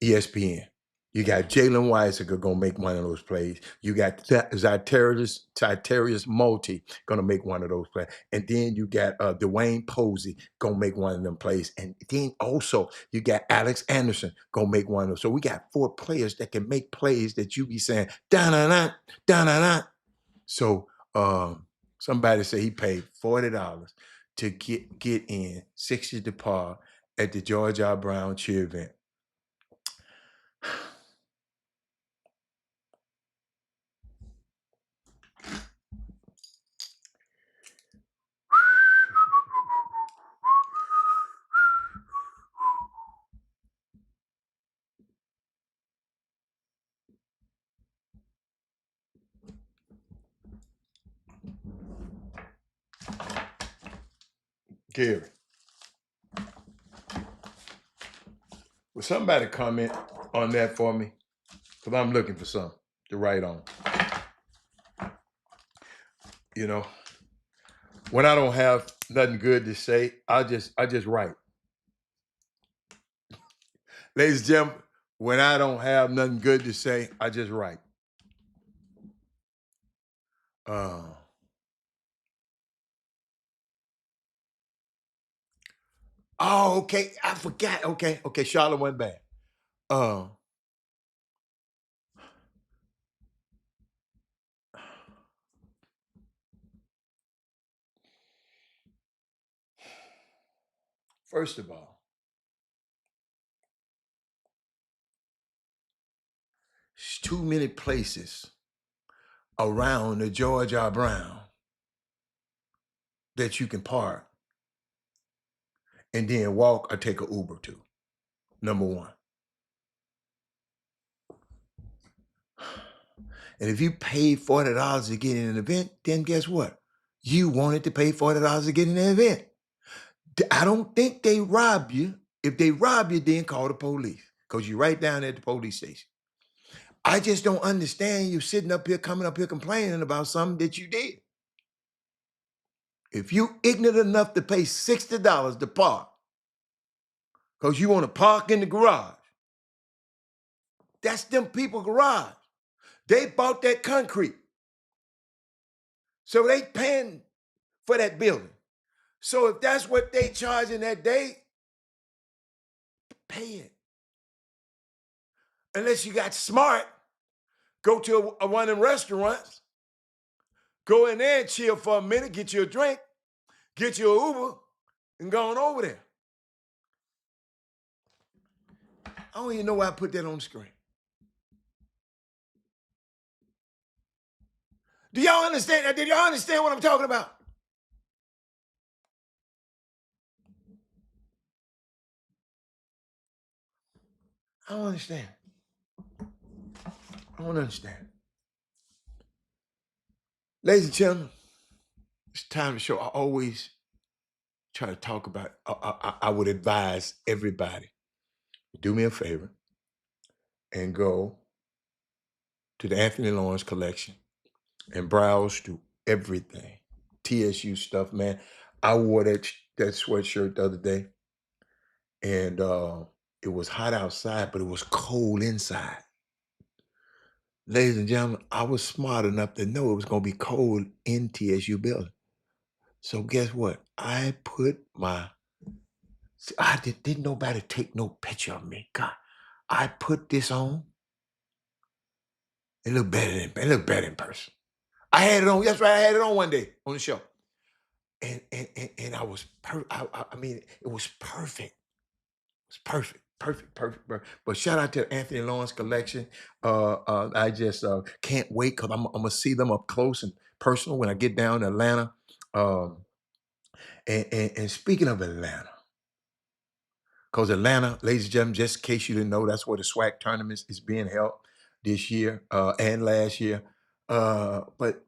ESPN. You got Jalen Weisiger gonna make one of those plays. You got Zyterius Multi gonna make one of those plays. And then you got Dwayne Posey gonna make one of them plays. And then also you got Alex Anderson gonna make one of those. So we got 4 players that can make plays that you be saying, da-na-na, da-na-na. So somebody said he paid $40 to get in 60 to par at the George R. Brown cheer event. Carry. Will somebody comment on that for me? Because I'm looking for something to write on. You know, when I don't have nothing good to say, I just write. Ladies and gentlemen, when I don't have nothing good to say, I just write. Oh, okay. I forgot. Okay. Charlotte went back. First of all, there's too many places around the George R. Brown that you can park and then walk or take an Uber to. Number one. And if you paid $40 to get in an event, then guess what? You wanted to pay $40 to get in an event. I don't think they rob you. If they rob you, then call the police because you're right down at the police station. I just don't understand you sitting up here, coming up here complaining about something that you did. If you ignorant enough to pay $60 to park because you want to park in the garage, that's them people garage. They bought that concrete. So they paying for that building. So if that's what they charging that day, pay it. Unless you got smart, go to one of them restaurants, go in there and chill for a minute, get you a drink, get you an Uber, and go on over there. I don't even know why I put that on the screen. Do y'all understand that? Did y'all understand what I'm talking about? I don't understand. I don't understand. Ladies and gentlemen, it's time to show. I always try to talk about, I would advise everybody, do me a favor and go to the Anthony Lawrence collection and browse through everything. TSU stuff, man. I wore that sweatshirt the other day, and it was hot outside, but it was cold inside. Ladies and gentlemen, I was smart enough to know it was going to be cold in TSU building. So guess what? I put didn't nobody take no picture of me. God, I put this on. It looked better in person. I had it on. That's right. I had it on one day on the show, and I was I mean, it was perfect. It's perfect. But shout out to Anthony Lawrence collection. I just can't wait because I'm gonna see them up close and personal when I get down to Atlanta. Um, and speaking of Atlanta, because Atlanta, ladies and gentlemen, just in case you didn't know, that's where the SWAC tournament is being held this year and last year. But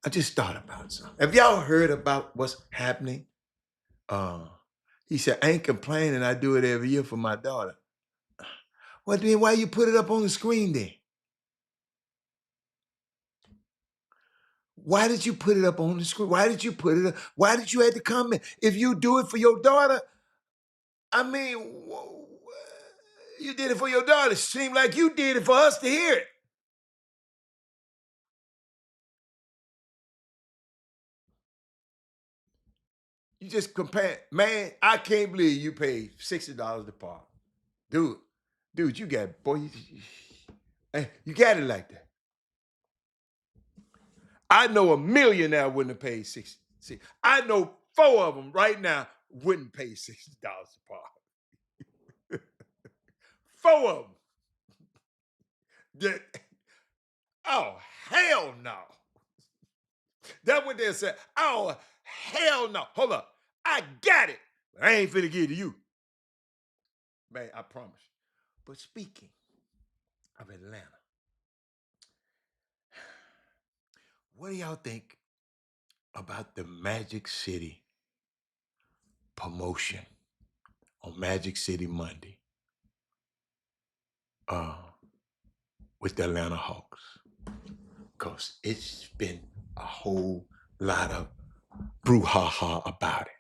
I just thought about something. Have y'all heard about what's happening? Uh, he said, I ain't complaining. I do it every year for my daughter. Well, then why you put it up on the screen then? Why did you put it up on the screen? Why did you put it up? Why did you have to comment? If you do it for your daughter, I mean, you did it for your daughter. It seemed like you did it for us to hear it. You just compare, man, I can't believe you paid $60 to park. Dude, you got, boy, you got it like that. I know a millionaire wouldn't have paid 60. See, I know 4 of them right now wouldn't pay $60 to park. 4 of them. Oh, hell no. That's what they said. Oh, hell no. Hold up. I got it. But I ain't finna give it to you. Man, I promise. But speaking of Atlanta, what do y'all think about the Magic City promotion on Magic City Monday with the Atlanta Hawks. Because it's been a whole lot of brouhaha about it.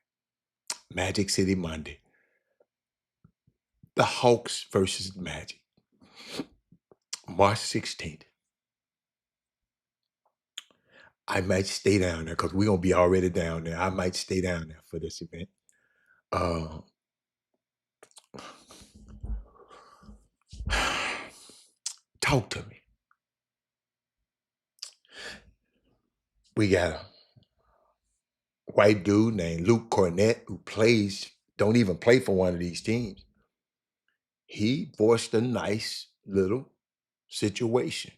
Magic City Monday. The Hawks versus Magic. March 16th. I might stay down there because we're going to be already down there. I might stay down there for this event. Talk to me. We got a white dude named Luke Cornett who don't even play for one of these teams. He voiced a nice little situation.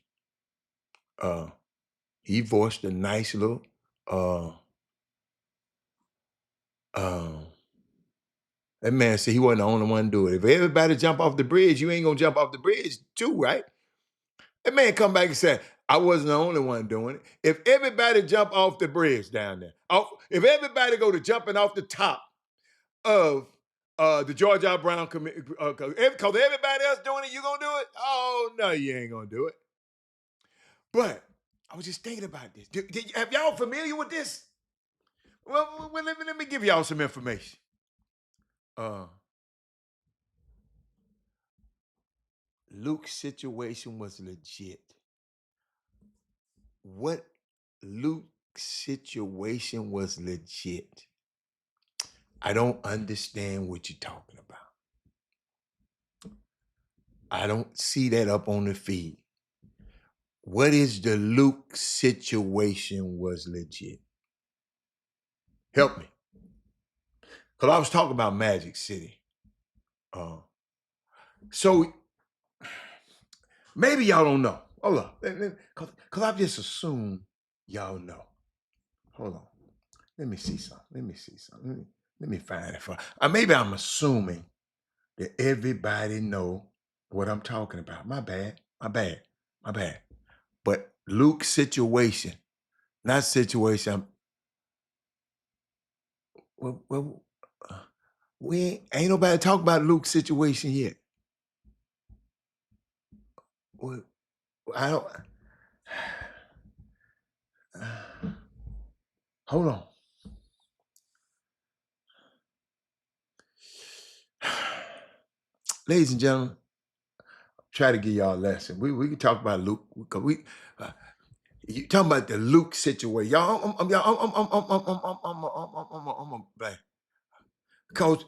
He voiced a nice little that man said he wasn't the only one to do it. If everybody jump off the bridge, you ain't gonna jump off the bridge too, right? That man come back and said, I wasn't the only one doing it. If everybody jump off the bridge down there, if everybody go to jumping off the top of the George R. Brown committee, because everybody else doing it, you gonna do it? Oh, no, you ain't gonna do it. But I was just thinking about this. Have y'all familiar with this? Well, let me give y'all some information. Luke's situation was legit. What Luke's situation was legit. I don't understand what you're talking about. I don't see that up on the feed. What is the Luke situation was legit? Help me. Because I was talking about Magic City. So maybe y'all don't know. Hold on. Because I've just assumed y'all know. Hold on. Let me see something. Let me find it for. Maybe I'm assuming that everybody know what I'm talking about. My bad. But Luke's situation, not situation. Well, we ain't nobody talk about Luke's situation yet. Well, I don't. Hold on. Ladies and gentlemen, try to give y'all a lesson. We can talk about Luke because you talking about the Luke situation, y'all. I'm black because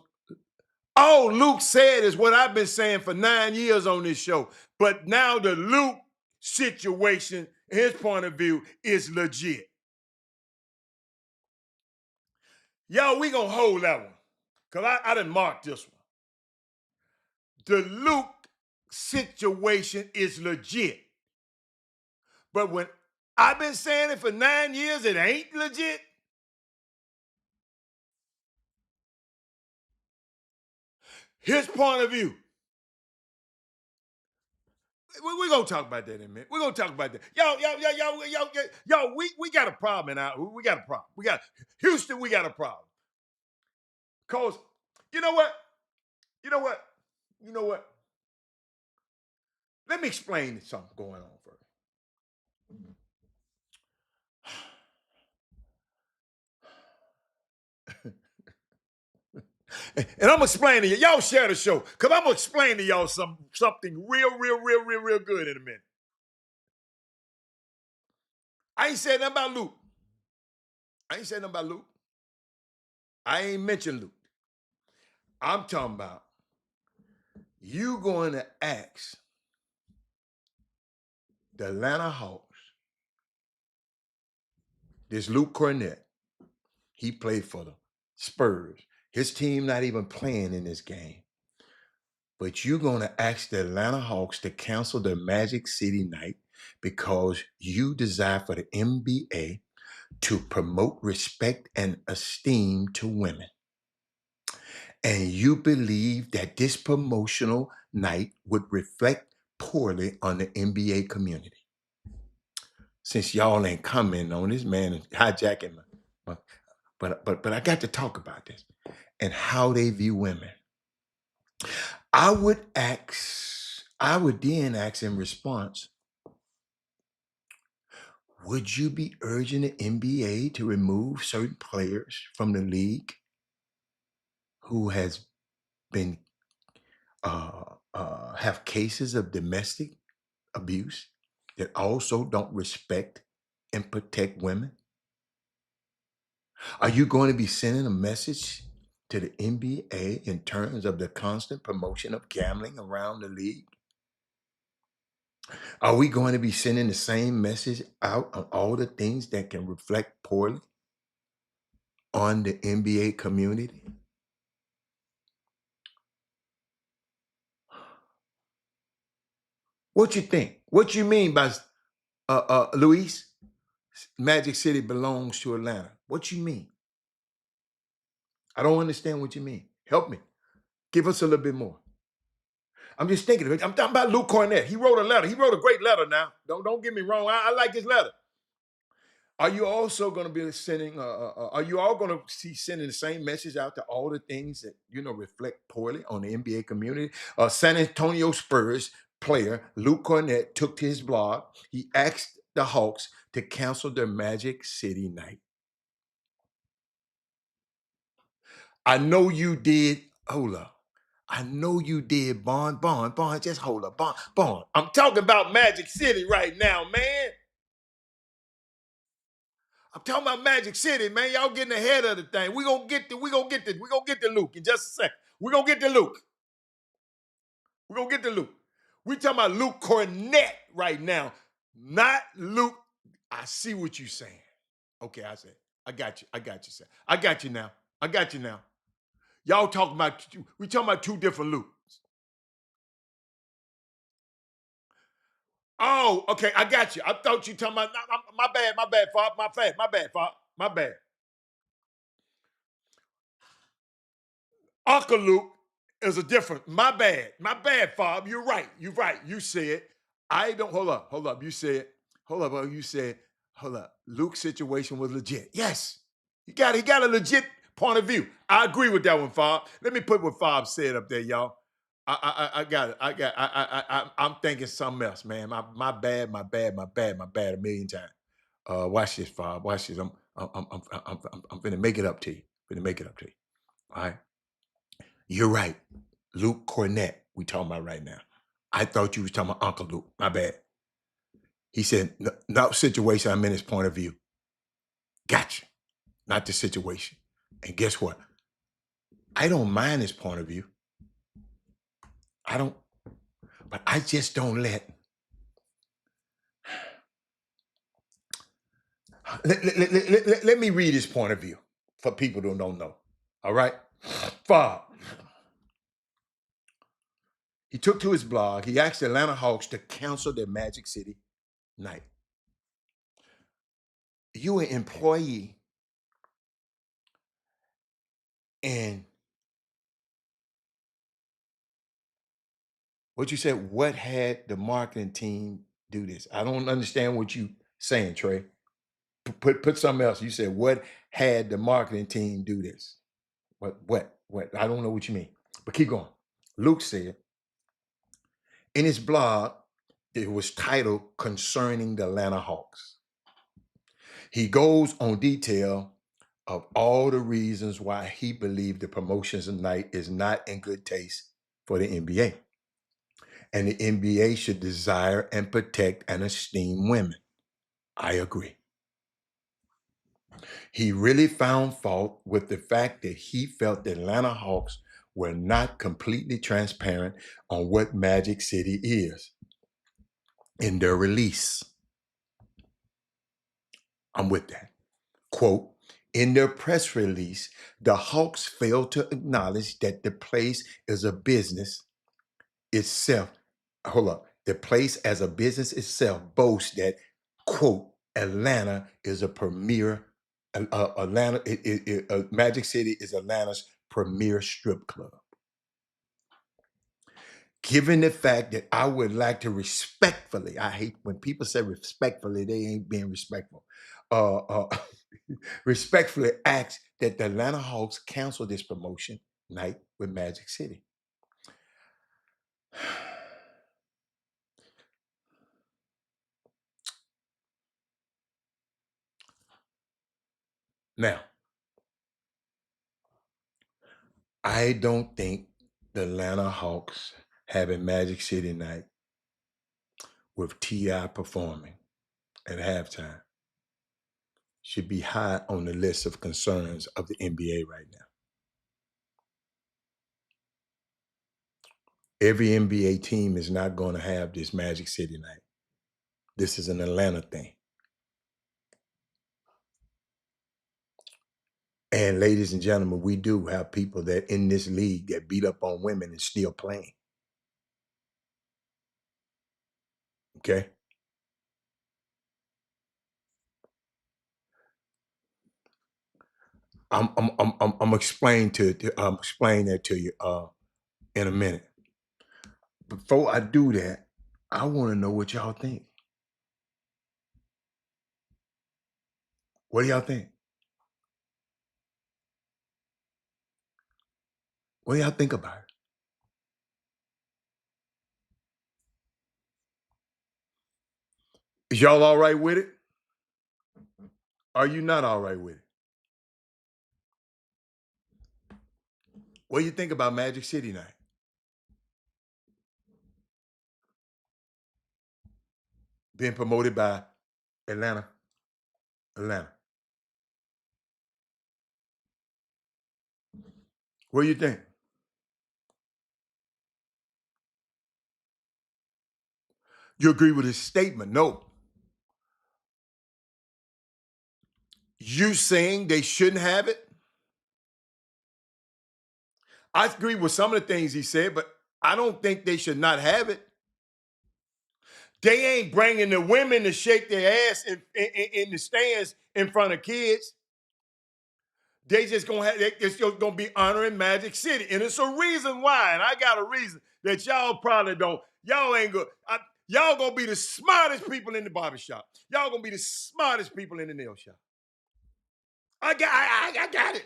all Luke said is what I've been saying for 9 years on this show. But now the Luke situation, his point of view, is legit. Y'all, we gonna hold that one because I didn't mark this one. The Luke situation is legit. But when I've been saying it for 9 years, it ain't legit. His point of view. We're going to talk about that in a minute. We're going to talk about that. Y'all, we got a problem in our, we got a problem. Houston, we got a problem. Because, you know what? Let me explain something going on first. And I'm going to explain to you. Y'all share the show because I'm going to explain to y'all something real good in a minute. I ain't said nothing about Luke. I ain't mentioned Luke. I'm talking about you going to ask the Atlanta Hawks, this Luke Cornett, he played for the Spurs. His team not even playing in this game. But you're going to ask the Atlanta Hawks to cancel the Magic City night because you desire for the NBA to promote respect and esteem to women. And you believe that this promotional night would reflect poorly on the NBA community. Since y'all ain't commenting on this man hijacking But I got to talk about this and how they view women. I would then ask in response, would you be urging the NBA to remove certain players from the league who has been have cases of domestic abuse that also don't respect and protect women? Are you going to be sending a message to the NBA in terms of the constant promotion of gambling around the league? Are we going to be sending the same message out on all the things that can reflect poorly on the NBA community? What you think? What you mean by Luis? Magic City belongs to Atlanta. What you mean? I don't understand what you mean. Help me. Give us a little bit more. I'm just thinking of it. I'm talking about Luke Cornett. He wrote a letter. He wrote a great letter now. Don't get me wrong. I like his letter. Are you also going to be sending, are you all going to see sending the same message out to all the things that, reflect poorly on the NBA community? San Antonio Spurs player Luke Cornett took to his blog. He asked the Hawks to cancel their Magic City night. I know you did. Hold up. I know you did, Bond. Just hold up. Bond. I'm talking about Magic City right now, man. I'm talking about Magic City, man. Y'all getting ahead of the thing. We're gonna get to Luke in just a second. We're gonna get to Luke. We talking about Luke Cornett right now, not Luke. I see what you're saying. Okay, I got you, sir. I got you now. Y'all talking about, we talking about two different Lukes. Oh, okay, I got you. I thought you talking about, my bad, Fob. My bad. Uncle Luke is a different, my bad, Fob. You're right. You said, hold up. You said, Luke's situation was legit. Yes, he got a legit point of view. I agree with that one, Fob. Let me put what Fob said up there, y'all. I got it. I'm thinking something else, man. My bad a million times. Watch this, Fob. Watch this. I'm finna make it up to you. All right. You're right. Luke Cornett, we talking about right now. I thought you was talking about Uncle Luke. My bad. He said, no situation, I'm in his point of view. Gotcha. Not the situation. And guess what? I don't mind his point of view. But I just don't let me read his point of view for people who don't know. All right? Fob. He took to his blog, he asked the Atlanta Hawks to cancel their Magic City night. You an employee and what you said, what had the marketing team do this? I don't understand what you saying, Trey. Put something else. You said, what had the marketing team do this? What? I don't know what you mean. But keep going. Luke said, in his blog, it was titled Concerning the Atlanta Hawks. He goes on detail of all the reasons why he believed the promotions night is not in good taste for the NBA. And the NBA should desire and protect and esteem women. I agree. He really found fault with the fact that he felt the Atlanta Hawks were not completely transparent on what Magic City is in their release. I'm with that. Quote, in their press release, the Hawks failed to acknowledge that the place is a business itself. Hold up. The place as a business itself boasts that, quote, Atlanta is a premier, Magic City is Atlanta's premier strip club. Given the fact that I would like to respectfully, I hate when people say respectfully, they ain't being respectful. respectfully ask that the Atlanta Hawks cancel this promotion night with Magic City. Now, I don't think the Atlanta Hawks having Magic City night with T.I. performing at halftime should be high on the list of concerns of the NBA right now. Every NBA team is not going to have this Magic City night. This is an Atlanta thing. And ladies and gentlemen, we do have people that in this league that beat up on women and still playing. Okay? I'm explain that to you in a minute. Before I do that, I want to know what y'all think. What do y'all think? What do y'all think about it? Is y'all all right with it? Are you not all right with it? What do you think about Magic City night? Being promoted by Atlanta. What do you think? You agree with his statement? No. You saying they shouldn't have it? I agree with some of the things he said, but I don't think they should not have it. They ain't bringing the women to shake their ass in the stands in front of kids. They just gonna be honoring Magic City, and it's a reason why. And I got a reason that y'all probably don't. Y'all ain't good. Y'all gonna be the smartest people in the barbershop. Y'all gonna be the smartest people in the nail shop. I got it.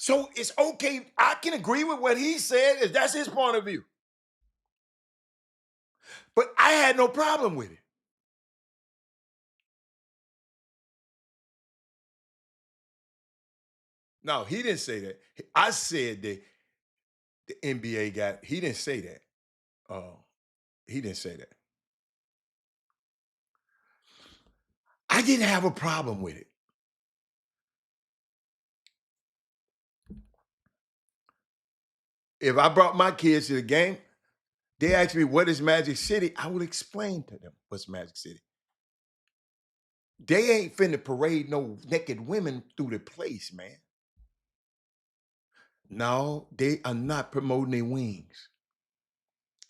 So it's okay. I can agree with what he said, if that's his point of view. But I had no problem with it. No, he didn't say that. I said that the NBA got, he didn't say that. He didn't say that. I didn't have a problem with it. If I brought my kids to the game, they ask me, what is Magic City? I will explain to them what's Magic City. They ain't finna parade no naked women through the place, man. No, they are not promoting their wings.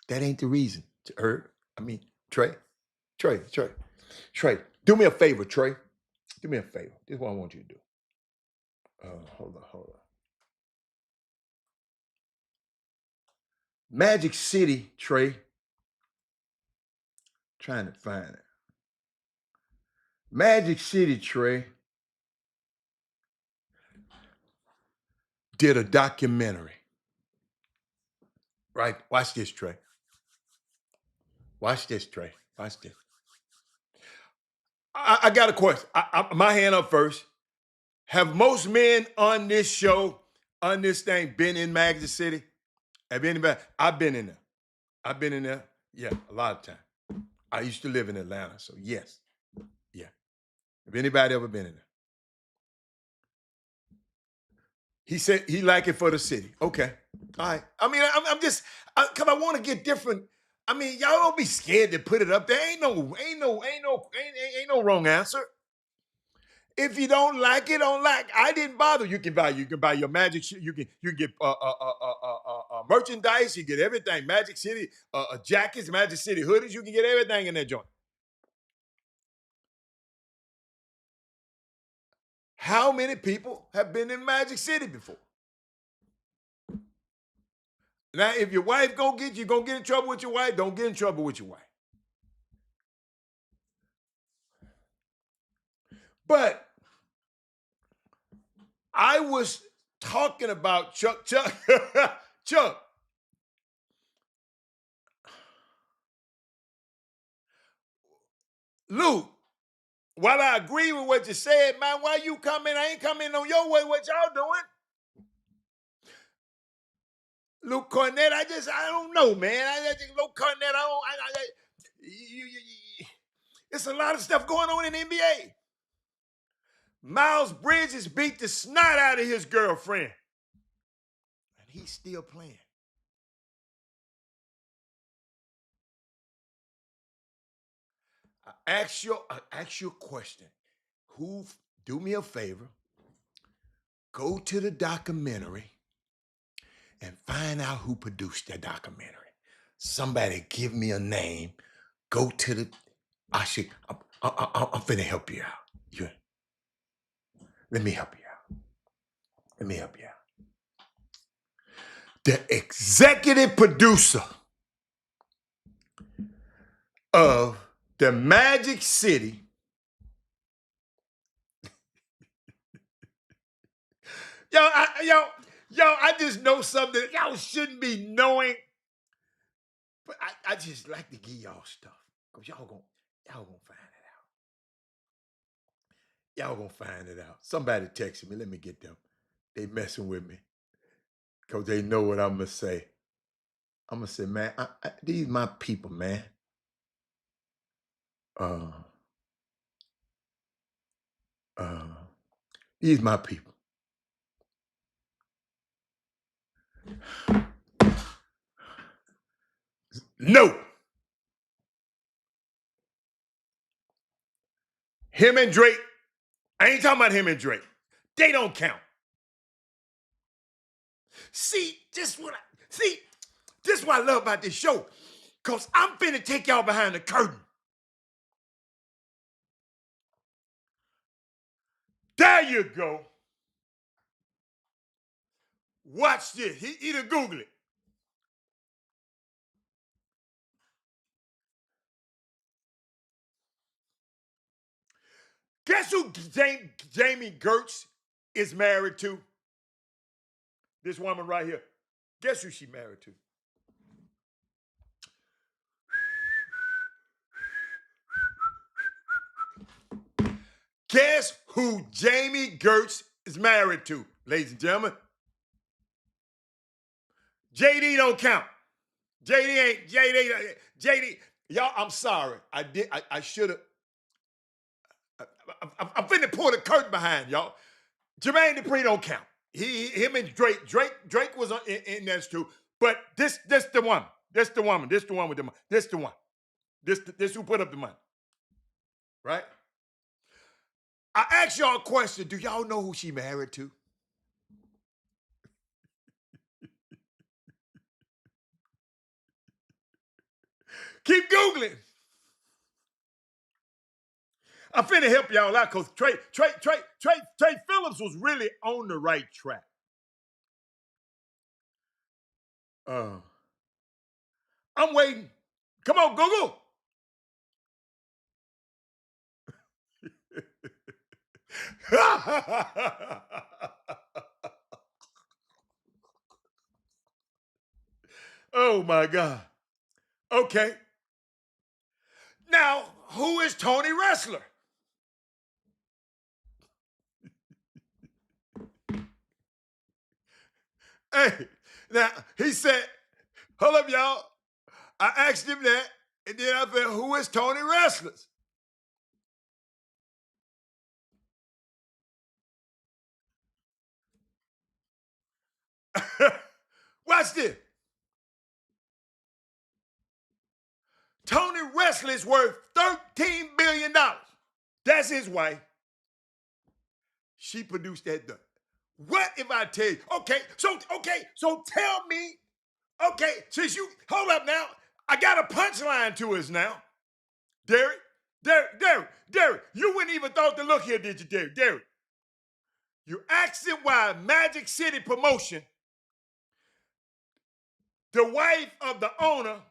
That ain't the reason. Trey, do me a favor, Trey. Do me a favor. This is what I want you to do. Hold on. Magic City, Trey. Trying to find it. Magic City, Trey, did a documentary. Right? Watch this, Trey. Watch this. I got a question. My hand up first. Have most men on this show, on this thing, been in Magic City? Have anybody? I've been in there. Yeah, a lot of time. I used to live in Atlanta, so yes. Yeah. Have anybody ever been in there? He said he like it for the city. Okay. All right. I mean, I'm just, because I want to get different. I mean, y'all don't be scared to put it up there. Ain't no wrong answer. If you don't like it, don't like. I didn't bother. You can buy your magic. You can get merchandise. You get everything. Magic City jackets, Magic City hoodies. You can get everything in that joint. How many people have been in Magic City before? Now, if your wife gonna get you, gonna get in trouble with your wife. Don't get in trouble with your wife. But I was talking about Chuck. Chuck. Luke, while I agree with what you said, man, why you coming? I ain't coming on your way. What y'all doing? Luke Cornett, I don't know, man. I think Luke Cornett, it's a lot of stuff going on in the NBA. Miles Bridges beat the snot out of his girlfriend. And he's still playing. I ask you a question. Do me a favor, go to the documentary and find out who produced that documentary. Somebody give me a name. Go to the. I'm finna help you out. Let me help you out. The executive producer of the Magic City. I just know something that y'all shouldn't be knowing. But I just like to give y'all stuff. Because y'all gonna find it out. Y'all gonna find it out. Somebody texted me. Let me get them. They messing with me. Because they know what I'm gonna say. I'm gonna say, man, these my people, man. These my people. No. Him and Drake. I ain't talking about him and Drake. They don't count. See, this is what I love about this show. Because I'm finna take y'all behind the curtain. There you go. Watch this. Either Google it. Guess who Jamie Gertz is married to? This woman right here. Guess who she married to? Guess who Jamie Gertz is married to, ladies and gentlemen? JD don't count. JD. Y'all, I'm sorry. I should have. I'm finna pull the curtain behind y'all. Jermaine Dupri don't count. Him and Drake. Drake was in this too. But this the one. This the woman. This the one with the money. This the one. This who put up the money. Right? I asked y'all a question. Do y'all know who she married to? Keep Googling. I'm finna help y'all out because Trey Phillips was really on the right track. I'm waiting. Come on, Google. Oh my God. Okay. Now, who is Tony Wrestler? Hey, now he said, hold up, y'all. I asked him that, and then I said, who is Tony Wrestler? Watch this. Tony Wrestler is worth $13 billion. That's his wife. She produced that. What if I tell you? Okay, so tell me. Okay, since you hold up now, I got a punchline to us now. Derek, you wouldn't even thought to look here, did you, Derek? Derek, you asking why Magic City Promotion, the wife of the owner,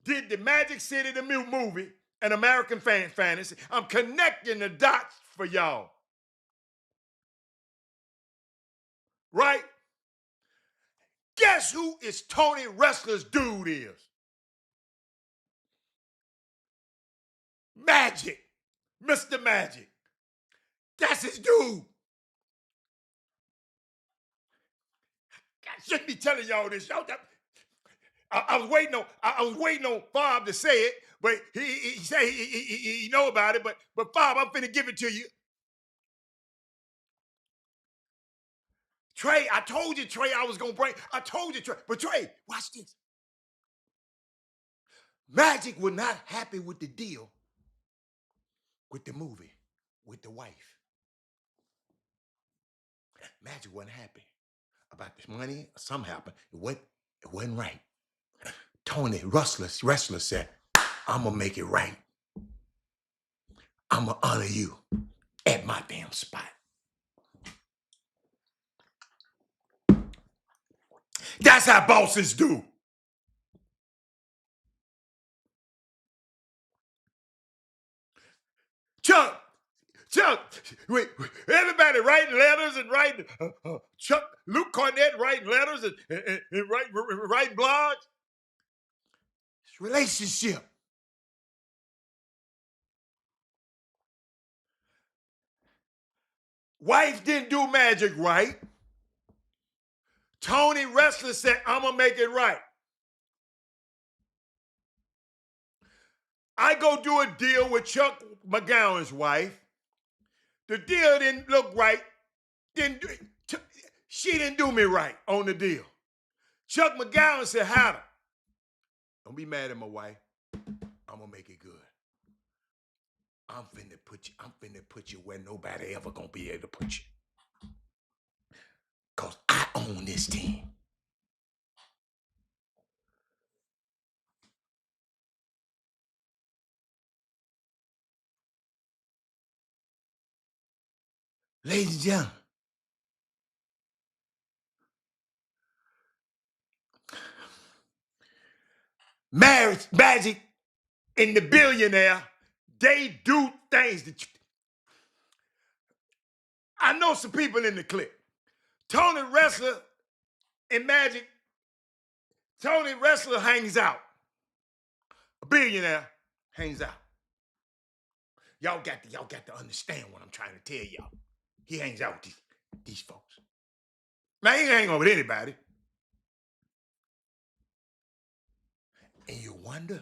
did the Magic City the movie, an American fantasy. I'm connecting the dots for y'all. Right? Guess who is Tony Wrestler's dude is? Magic. Mr. Magic. That's his dude. I shouldn't be telling y'all this. I was waiting on Bob to say it, but he said he know about it. But Bob, I'm finna give it to you. Trey, I told you, Trey, I was gonna bring. I told you, Trey. But Trey, watch this. Magic was not happy with the deal with the movie, with the wife. Magic wasn't happy about this money. Something happened. It wasn't right. Tony Wrestler said, I'm gonna make it right. I'm gonna honor you at my damn spot. That's how bosses do. Chuck, everybody writing letters and writing, Luke Cornett writing letters and writing blogs. It's relationship. Wife didn't do Magic right. Tony Wrestler said, I'm going to make it right. I go do a deal with Chuck McGowan's wife. The deal didn't look right. She didn't do me right on the deal. Chuck McGowan said, Hatter, don't be mad at my wife. I'm going to make it good. I'm finna put you where nobody ever gonna be able to put you. Cause I own this team. Ladies and gentlemen, marriage, Magic, and the billionaire, they do things that I know some people in the clip. Tony Wrestler and Magic, Tony Wrestler hangs out. A billionaire hangs out. Y'all got to understand what I'm trying to tell y'all. He hangs out with these folks. Now, he ain't hang out with anybody. And you wonder,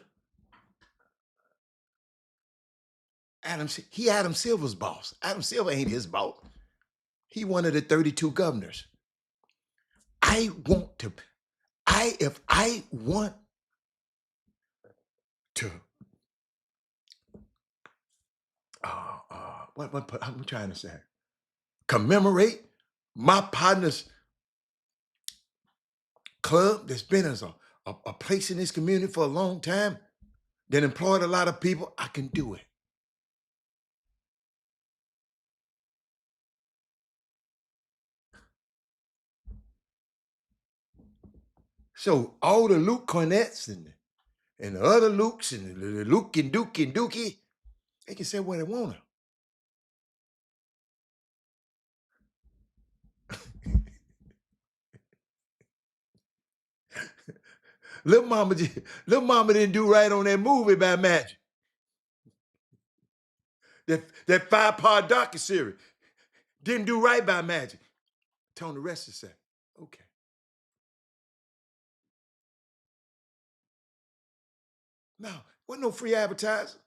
Adam Silver's boss. Adam Silver ain't his boss. He one of the 32 governors. If I want to, what I'm trying to say, commemorate my partner's club that's been as a place in this community for a long time, that employed a lot of people, I can do it. So all the Luke Cornetts and the other Lukes and the Luke and Duke and Dookie, they can say what they want to. Little Mama didn't do right on that movie by Magic. That 5-part docuseries didn't do right by Magic. Tony Wrestler said, okay. No, wasn't no free advertising.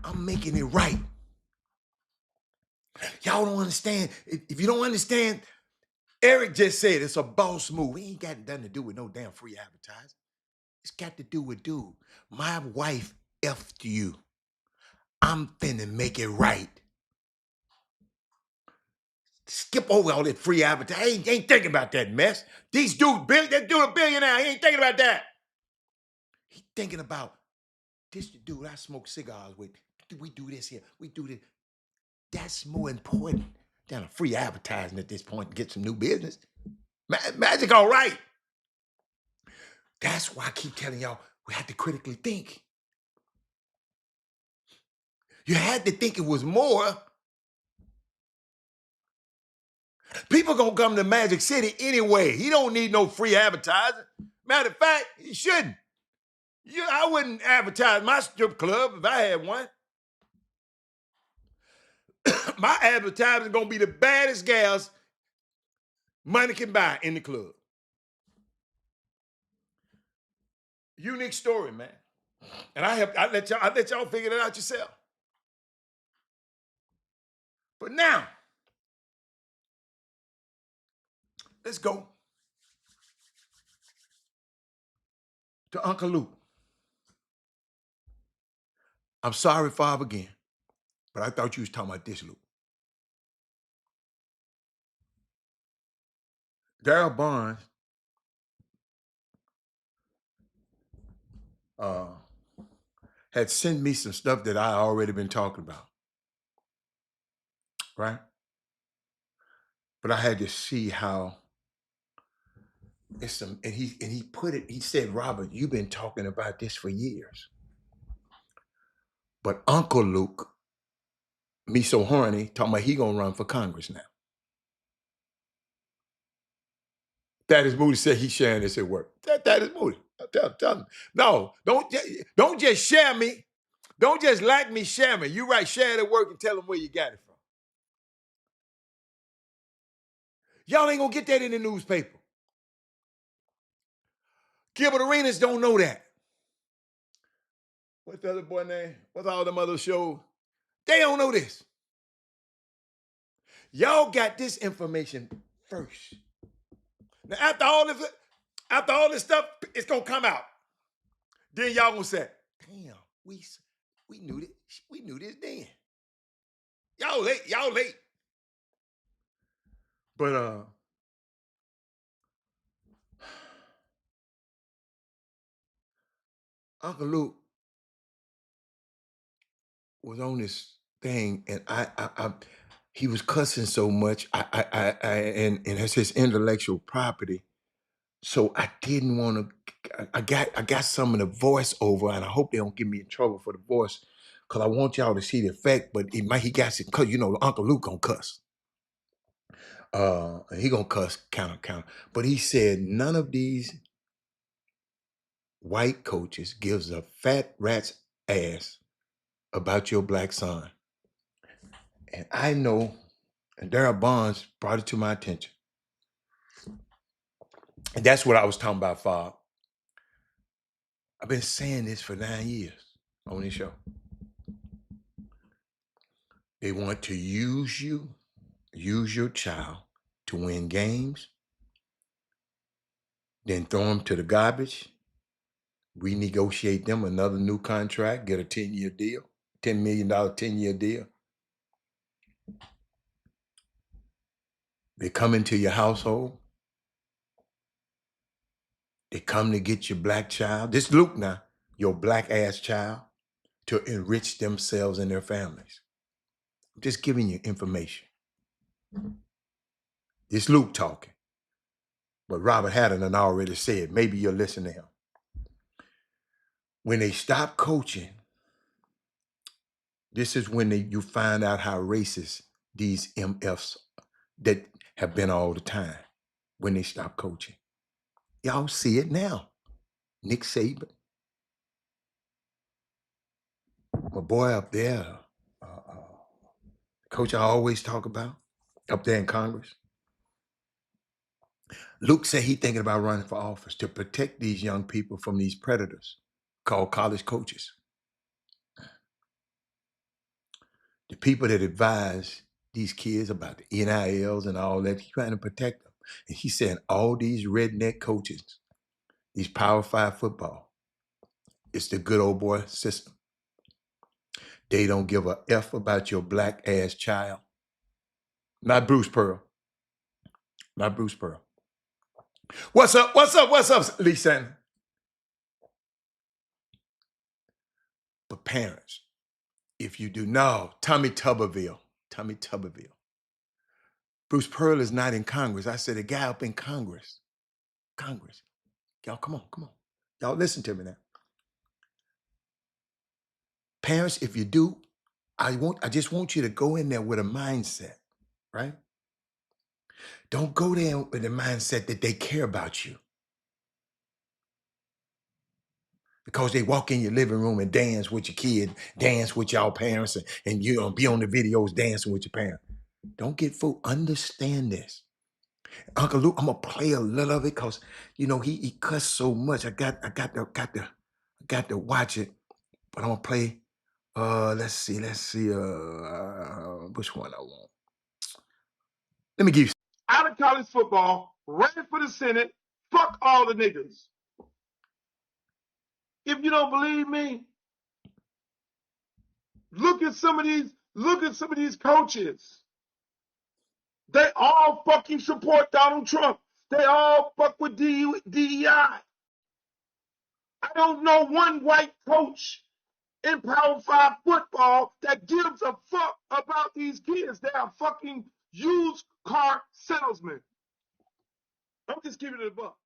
I'm making it right. Y'all don't understand. If you don't understand, Eric just said it's a boss move. It ain't got nothing to do with no damn free advertising. It's got to do with, dude, my wife effed you. I'm finna make it right. Skip over all that free advertising. He ain't thinking about that mess. These dudes, that dude a billionaire, he ain't thinking about that. He thinking about this dude I smoke cigars with. We do this here. We do this. That's more important than a free advertising at this point to get some new business. Magic, all right. That's why I keep telling y'all we have to critically think. You had to think it was more. People gonna come to Magic City anyway. He don't need no free advertising. Matter of fact, he shouldn't. I wouldn't advertise my strip club if I had one. My advertising gonna be the baddest gals money can buy in the club. Unique story, man. And I let y'all figure it out yourself. But now, let's go to Uncle Luke. I'm sorry, Father, again, but I thought you was talking about this Luke. Darryl Barnes had sent me some stuff that I already been talking about, right? But I had to see how it's some, and he put it. He said, "Robert, you've been talking about this for years, but Uncle Luke, me so horny, talking about he gonna run for Congress now." That is Moody said he's sharing this at work. That is Moody. Tell him. No, don't just share me. Don't just like me, share me. You right, share it at work and tell them where you got it from. Y'all ain't gonna get that in the newspaper. Gilbert Arenas don't know that. What's the other boy name? What's all them other shows? They don't know this. Y'all got this information first. Now, after all this stuff, it's gonna come out. Then y'all gonna say, "Damn, we knew this. We knew this then." Y'all late. But Uncle Luke was on this thing, and he was cussing so much. And it's his intellectual property. So I didn't want to. I got some of the voiceover, and I hope they don't get me in trouble for the voice, because I want y'all to see the effect. But he got it, because Uncle Luke gonna cuss. He gonna cuss counter. But he said none of these white coaches gives a fat rat's ass about your black son. And I know, and Darryl Barnes brought it to my attention. And that's what I was talking about, Fob. I've been saying this for 9 years on this show. They want to use your child to win games, then throw them to the garbage, renegotiate them another new contract, get a 10-year deal, $10 million 10-year deal. They come into your household. They come to get your black child. This Luke now, your black ass child, to enrich themselves and their families. I'm just giving you information. It's Luke talking. But Robert Haddon already said, maybe you'll listen to him. When they stop coaching, this is when you find out how racist these MFs that have been all the time, when they stop coaching. Y'all see it now. Nick Saban, my boy up there, coach I always talk about, up there in Congress. Luke said he thinking about running for office to protect these young people from these predators called college coaches. The people that advise these kids about the NILs and all that, he's trying to protect them. And he's saying all these redneck coaches, these Power 5 football, it's the good old boy system. They don't give a F about your black ass child. Not Bruce Pearl. Not Bruce Pearl. What's up? What's up? What's up, Lee Santon? But parents, if you do know, Tommy Tuberville. Bruce Pearl is not in Congress. I said a guy up in Congress. Y'all, come on. Y'all listen to me now. Parents, if you do, I just want you to go in there with a mindset, right? Don't go there with the mindset that they care about you. Because they walk in your living room and dance with your kid, dance with y'all parents, and you be on the videos dancing with your parents. Don't get fooled. Understand this. Uncle Luke, I'm gonna play a little of it because he cussed so much. I got to watch it, but I'm gonna play. Let's see. Which one I want? Let me give you. Out of college football, ready for the Senate, fuck all the niggas. If you don't believe me, look at some of these coaches. They all fucking support Donald Trump. They all fuck with DEI. I don't know one white coach in Power 5 football that gives a fuck about these kids. They are fucking used car salesmen. I'm just giving it a buck.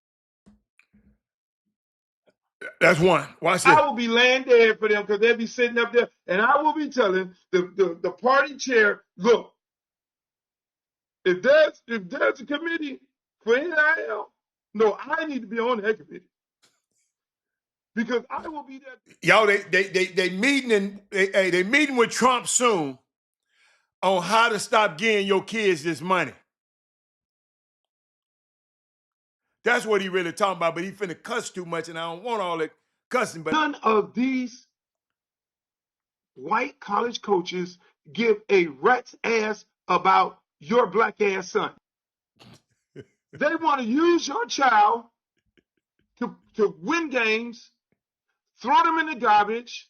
That's one. Watch this. I will be laying dead for them because they'll be sitting up there, and I will be telling the party chair, look, if there's a committee for NIL, no, I need to be on that committee because I will be there. Y'all, they meeting with Trump soon on how to stop getting your kids this money. That's what he really talking about, but he finna cuss too much, and I don't want all that cussing. But none of these white college coaches give a rat's ass about your black ass son. They want to use your child to win games, throw them in the garbage,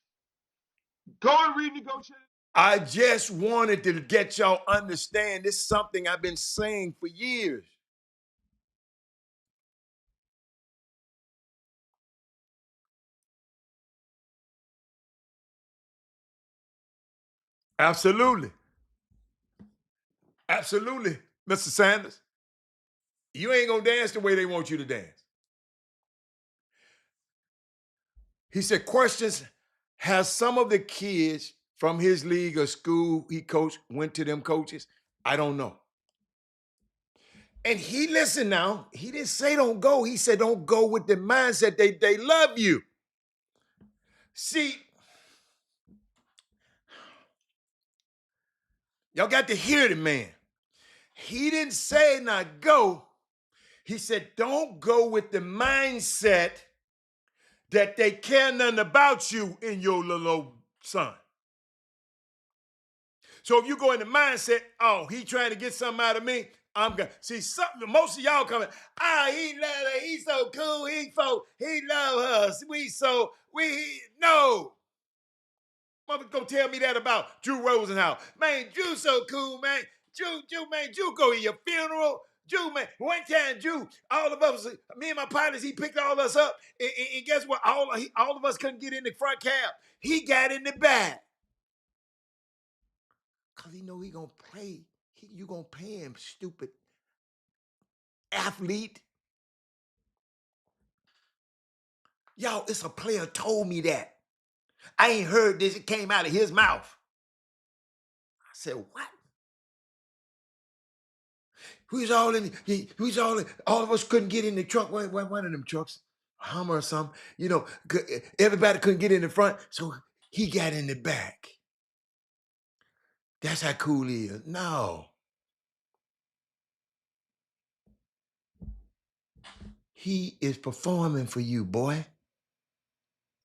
go and renegotiate. I just wanted to get y'all understand this is something I've been saying for years. Absolutely, Mr. Sanders. You ain't gonna dance the way they want you to dance. He said, questions, has some of the kids from his league or school he coached went to them coaches? I don't know. And he listened now. He didn't say don't go. He said don't go with the mindset they love you. See, y'all got to hear the man. He didn't say not go. He said don't go with the mindset that they care nothing about you and your little old son. So if you go in the mindset, oh, he trying to get something out of me, I'm gonna see something. Most of y'all coming, he love her, he's so cool, he love us, no. Mother gonna tell me that about Drew Rosenhaus. Man, Drew so cool, man. Drew go to your funeral. Drew, man, one time, Drew, all of us, me and my partners, he picked all of us up, and guess what? All of us couldn't get in the front cab. He got in the back. Because he know he gonna play. You gonna pay him, stupid athlete. Y'all, it's a player told me that. I ain't heard this. It came out of his mouth. I said, what? All of us couldn't get in the trunk. One of them trucks, a Hummer or something. Everybody couldn't get in the front, so he got in the back. That's how cool he is. No. He is performing for you, boy.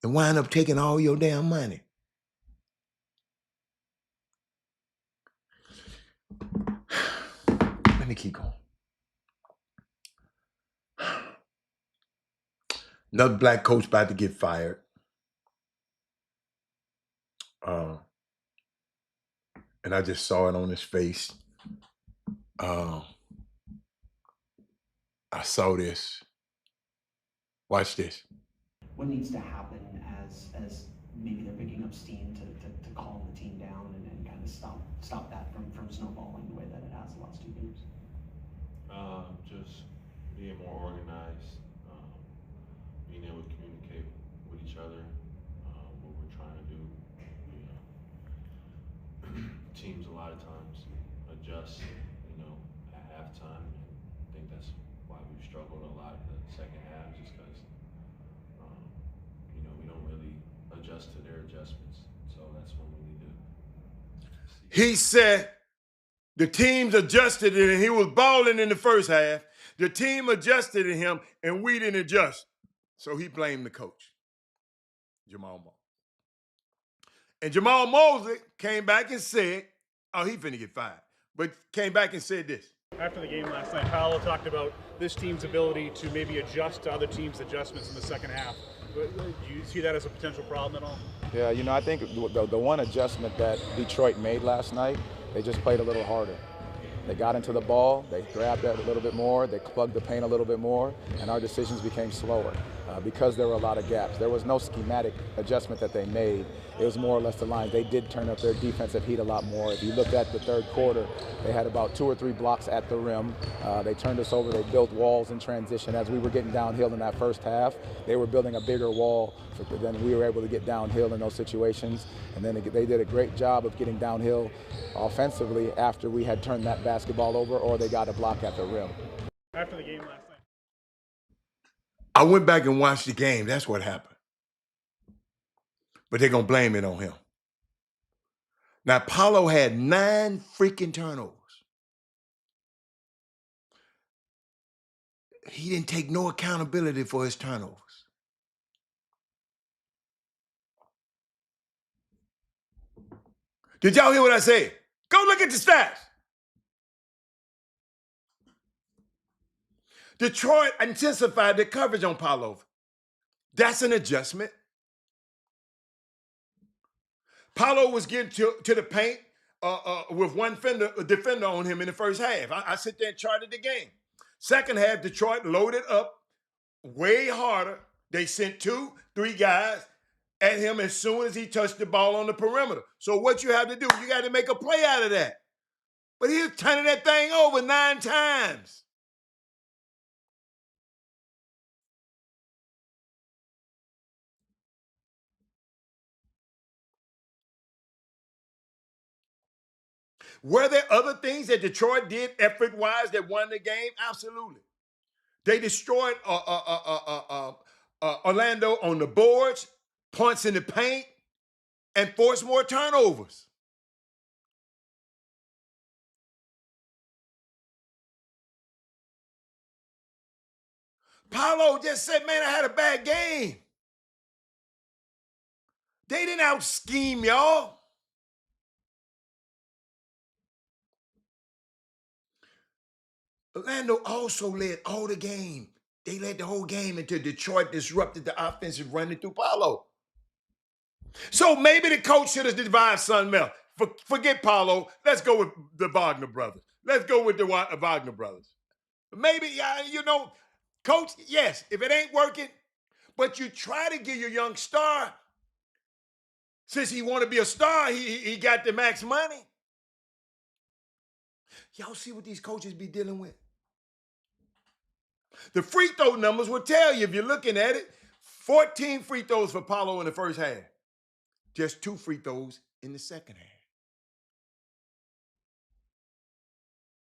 And wind up taking all your damn money. Let me keep going. Another black coach about to get fired. And I just saw it on his face. I saw this. Watch this. What needs to happen as maybe they're picking up steam to calm the team down and kind of stop that from snowballing the way that it has the last 2 games? Just being more organized, being able to communicate with each other, what we're trying to do. You know, teams a lot of times adjust, at halftime. I think that's why we've struggled a lot in the second half, just because, we don't really adjust to their adjustments. So that's when we need to see. He said the teams adjusted it and he was balling in the first half. The team adjusted to him and we didn't adjust. So he blamed the coach, Jamal Mosley. And Jamal Mosley came back and said, oh, he finna get fired, but came back and said this. After the game last night, Paolo talked about this team's ability to maybe adjust to other teams' adjustments in the second half. Do you see that as a potential problem at all? Yeah, I think the one adjustment that Detroit made last night, they just played a little harder. They got into the ball, they grabbed it a little bit more, they plugged the paint a little bit more, and our decisions became slower because there were a lot of gaps. There was no schematic adjustment that they made. It was more or less the line. They did turn up their defensive heat a lot more. If you looked at the third quarter, they had about 2 or 3 blocks at the rim. They turned us over. They built walls in transition. As we were getting downhill in that first half, they were building a bigger wall than we were able to get downhill in those situations. And then they did a great job of getting downhill offensively after we had turned that basketball over or they got a block at the rim. After the game last night. I went back and watched the game. That's what happened. But they're going to blame it on him. Now, Paolo had 9 freaking turnovers. He didn't take no accountability for his turnovers. Did y'all hear what I said? Go look at the stats. Detroit intensified the coverage on Paolo. That's an adjustment. Paolo was getting to the paint with one defender on him in the first half. I sit there and charted the game. Second half, Detroit loaded up way harder. They sent 2, 3 guys at him as soon as he touched the ball on the perimeter. So what you have to do, you got to make a play out of that. But he was turning that thing over 9 times. Were there other things that Detroit did effort-wise that won the game? Absolutely. They destroyed Orlando on the boards, points in the paint, and forced more turnovers. Paolo just said, man, I had a bad game. They didn't out-scheme y'all. Orlando also led all the game. They led the whole game until Detroit disrupted the offensive running through Paolo. So maybe the coach should have devised something else. Forget Paolo. Let's go with the Wagner brothers. Let's go with the Wagner brothers. Maybe, coach, yes, if it ain't working, but you try to give your young star, since he want to be a star, he got the max money. Y'all see what these coaches be dealing with? The free throw numbers will tell you if you're looking at it. 14 free throws for Paolo in the first half. Just 2 free throws in the second half.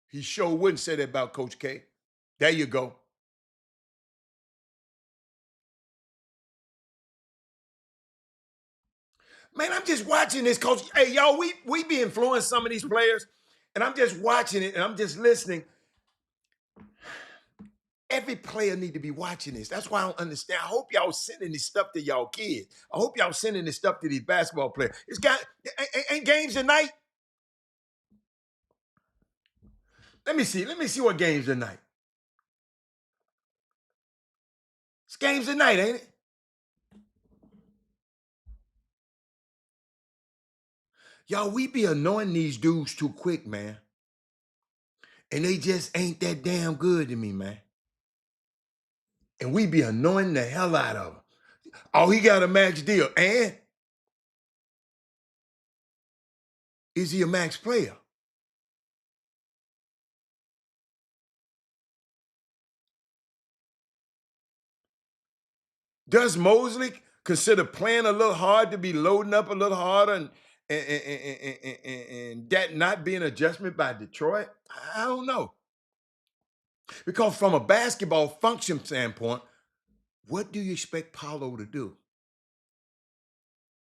He sure wouldn't say that about Coach K. There you go. Man, I'm just watching this, Coach. Hey, y'all, we be influencing some of these players, and I'm just watching it, and I'm just listening. Every player need to be watching this. That's why I don't understand. I hope y'all sending this stuff to y'all kids. I hope y'all sending this stuff to these basketball players. Ain't games tonight. Let me see what games tonight. It's games tonight, ain't it? Y'all, we be annoying these dudes too quick, man. And they just ain't that damn good to me, man. And we be annoying the hell out of him. Oh, he got a max deal. And is he a max player? Does Mosley consider playing a little hard to be loading up a little harder and that not being an adjustment by Detroit? I don't know. Because from a basketball function standpoint, what do you expect Paulo to do?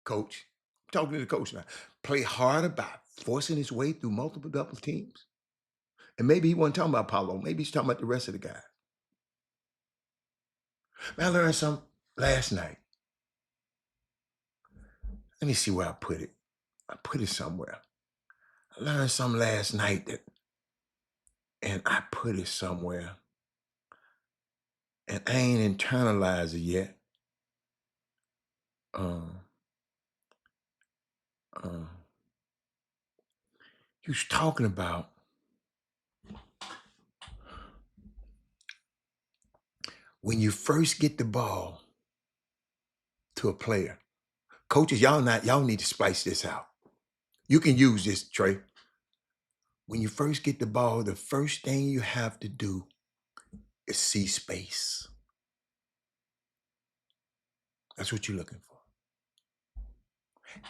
Coach, I'm talking to the coach now. Play harder by forcing his way through multiple double teams? And maybe he wasn't talking about Paulo. Maybe he's talking about the rest of the guys. I learned something last night. Let me see where I put it. I put it somewhere. I learned something last night and I put it somewhere. And I ain't internalized it yet. He was talking about when you first get the ball to a player. Coaches, y'all need to spice this out. You can use this, Trey. When you first get the ball, the first thing you have to do is see space. That's what you're looking for.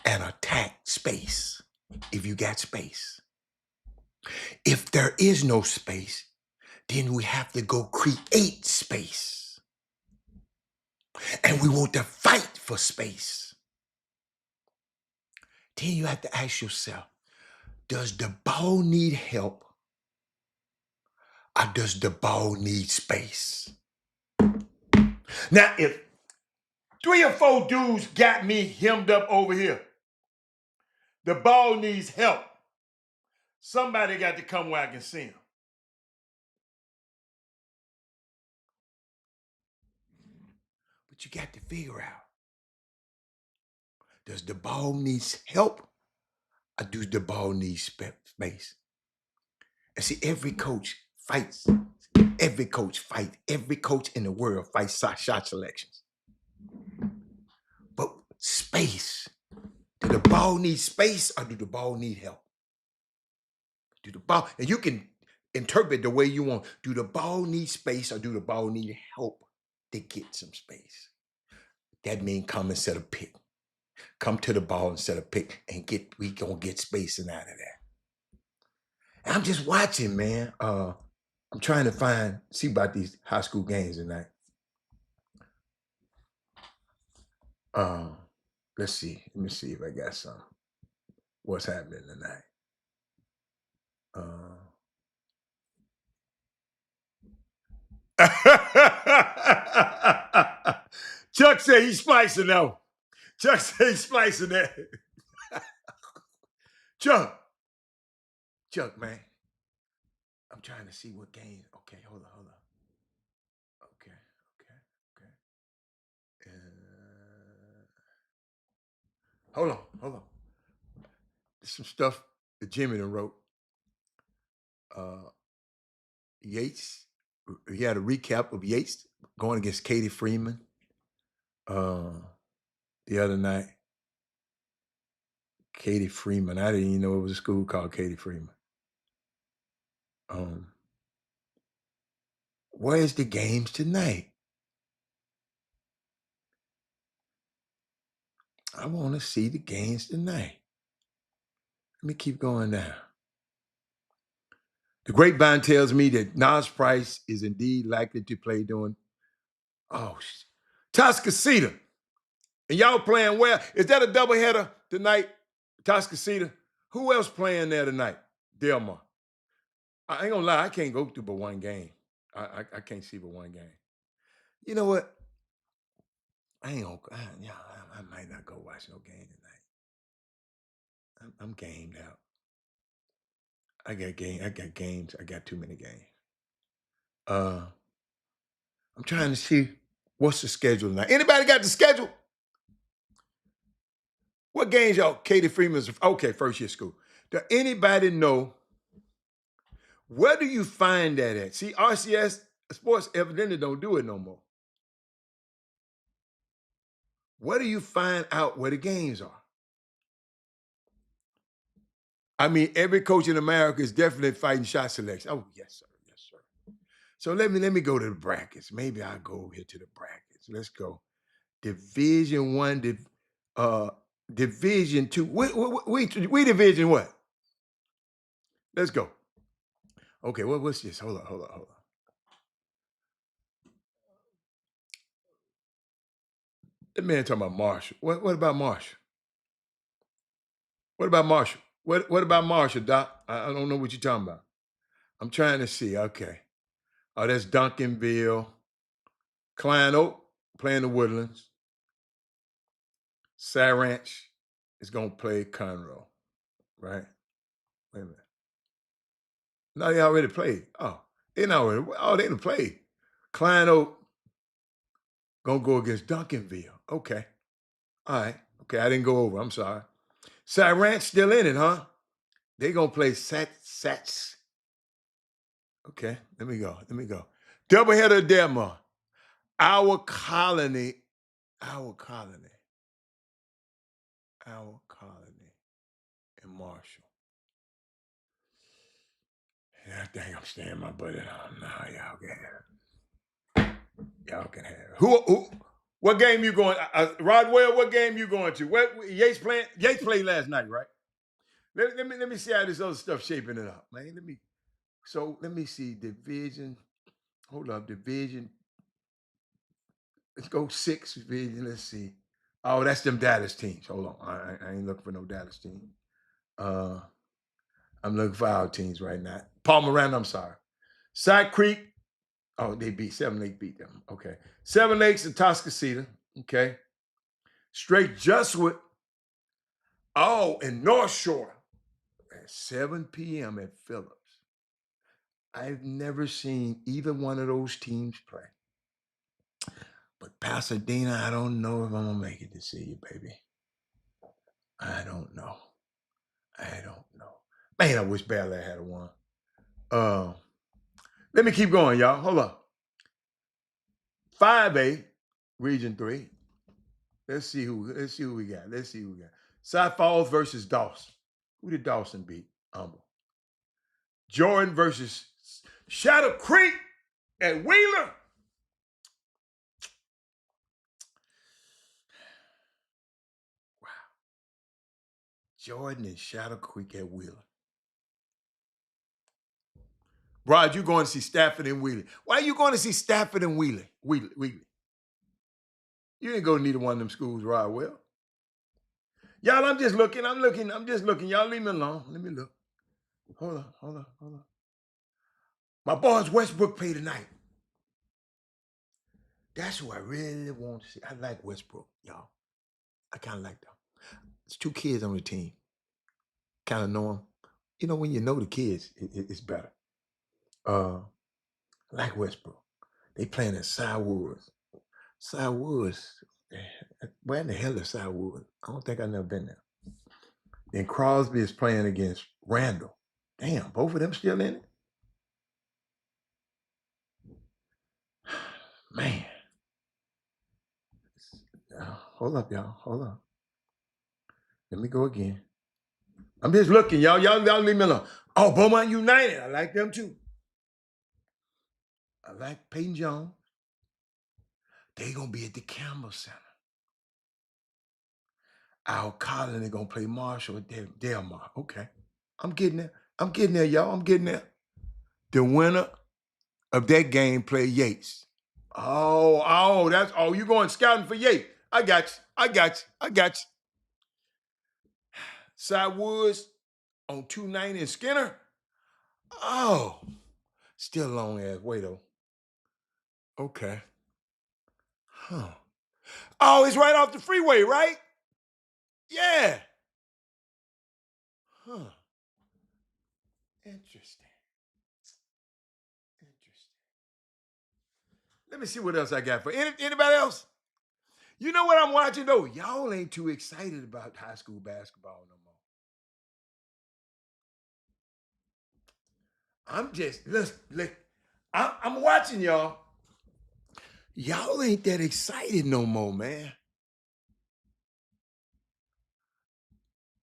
And attack space if you got space. If there is no space, then we have to go create space. And we want to fight for space. Then you have to ask yourself, does the ball need help or does the ball need space? Now, if 3 or 4 dudes got me hemmed up over here, the ball needs help. Somebody got to come where I can see him. But you got to figure out, does the ball need help or does the ball need space? And see, every coach fights. Every coach fights. Every coach in the world fights shot selections. But space. Do the ball need space or do the ball need help? Do the ball, and you can interpret the way you want. Do the ball need space or do the ball need help to get some space? That means come and set a pick. Come to the ball and set a pick and we gonna get spacing out of that. And I'm just watching, man. I'm trying to see about these high school games tonight. Let's see. Let me see if I got some. What's happening tonight? Chuck said he's splicing though. Chuck said he's splicing that. Chuck, man. I'm trying to see what game. Okay, hold on. Okay. Hold on. There's some stuff that Jimmy done wrote. Yates, he had a recap of Yates going against Katie Freeman the other night. Katie Freeman. I didn't even know it was a school called Katie Freeman. Where's the games tonight? I want to see the games tonight. Let me keep going down. The grapevine tells me that Nas Price is indeed likely to play during Toscasita. And y'all playing well. Is that a doubleheader tonight, Toscasita? Who else playing there tonight? Delmar. I ain't gonna lie, I can't go through but one game. I can't see but one game. You know what? I might not go watch no game tonight. I'm gamed out. I got games. I got too many games. I'm trying to see what's the schedule tonight. Anybody got the schedule? What games y'all? Katie Freeman's okay, first year school. Do anybody know where do you find that at? See, RCS Sports evidently don't do it no more. Where do you find out where the games are? I mean, every coach in America is definitely fighting shot selection. Oh, yes, sir. Yes, sir. So let me go to the brackets. Maybe I'll go over here to the brackets. Let's go. Division one, Division two. We division what? Let's go. Okay, what's this? Hold on. That man talking about Marshall. What about Marshall? What about Marshall? What about Marshall, Doc? I don't know what you're talking about. I'm trying to see. Okay. Oh, that's Duncanville. Klein Oak playing the Woodlands. Sad Ranch is gonna play Conroe, right? Wait a minute. No, they already played. Oh, they didn't play. Klein Oak gonna go against Duncanville. Okay. All right. Okay, I didn't go over. I'm sorry. Sad Ranch still in it, huh? They gonna play Sats. Okay, let me go. Doubleheader of Delmar. Our colony, our colony in Marshall. Yeah, I think I'm staying my buddy down. No, y'all can have it. Y'all can have it. Who what game you going? Rodwell, what game you going to? What Yates playing? Yates played last night, right? Let me see how this other stuff shaping it up, man. Let me see. Division. Hold up, division. Let's go 6 division. Let's see. Oh, that's them Dallas teams. Hold on. I ain't looking for no Dallas team. I'm looking for our teams right now. Paul Miranda, I'm sorry. Side Creek. Oh, they beat 7 Lake beat them. Okay. 7 Lakes and Toscasita. Okay. Straight Justwood. Oh, and North Shore at 7 p.m. at Phillips. I've never seen either one of those teams play. But Pasadena, I don't know if I'm gonna make it to see you, baby. I don't know. Man, I wish Bel Air had one. Let me keep going, y'all. Hold on. 5A, Region 3. Let's see who we got. Cy Falls versus Dawson. Who did Dawson beat? Humble. Jordan versus Shadow Creek at Wheeler. Wow. Jordan and Shadow Creek at Wheeler. Rod, you're going to see Stafford and Wheeler. Why are you going to see Stafford and Wheeler? Wheeler. You ain't go to neither one of them schools, Rod. Well, y'all, I'm just looking. Y'all leave me alone. Let me look. Hold on. My boys Westbrook play tonight. That's who I really want to see. I like Westbrook, y'all. I kind of like them. There's 2 kids on the team. Kind of know them. You know, when you know the kids, it's better. I like Westbrook. They playing at Sidewoods. Where in the hell is Sidewoods? I don't think I've never been there. And Crosby is playing against Randall. Damn, both of them still in it? Man. Hold up, y'all. Hold up. Let me go again. I'm just looking, y'all. Y'all leave me alone. Oh, Beaumont United. I like them too. I like Peyton Jones. They gonna be at the Campbell Center. Our Colony gonna play Marshall at Delmar. Okay. I'm getting there, y'all. I'm getting there. The winner of that game play Yates. You going scouting for Yates. I got you. Sidewoods on 290 and Skinner. Oh, still a long ass way though. Okay. Huh. Oh, it's right off the freeway, right? Yeah. Huh. Interesting. Let me see what else I got for anybody else. You know what I'm watching though? Y'all ain't too excited about high school basketball no more. I'm just look. I'm watching y'all. Y'all ain't that excited no more, man.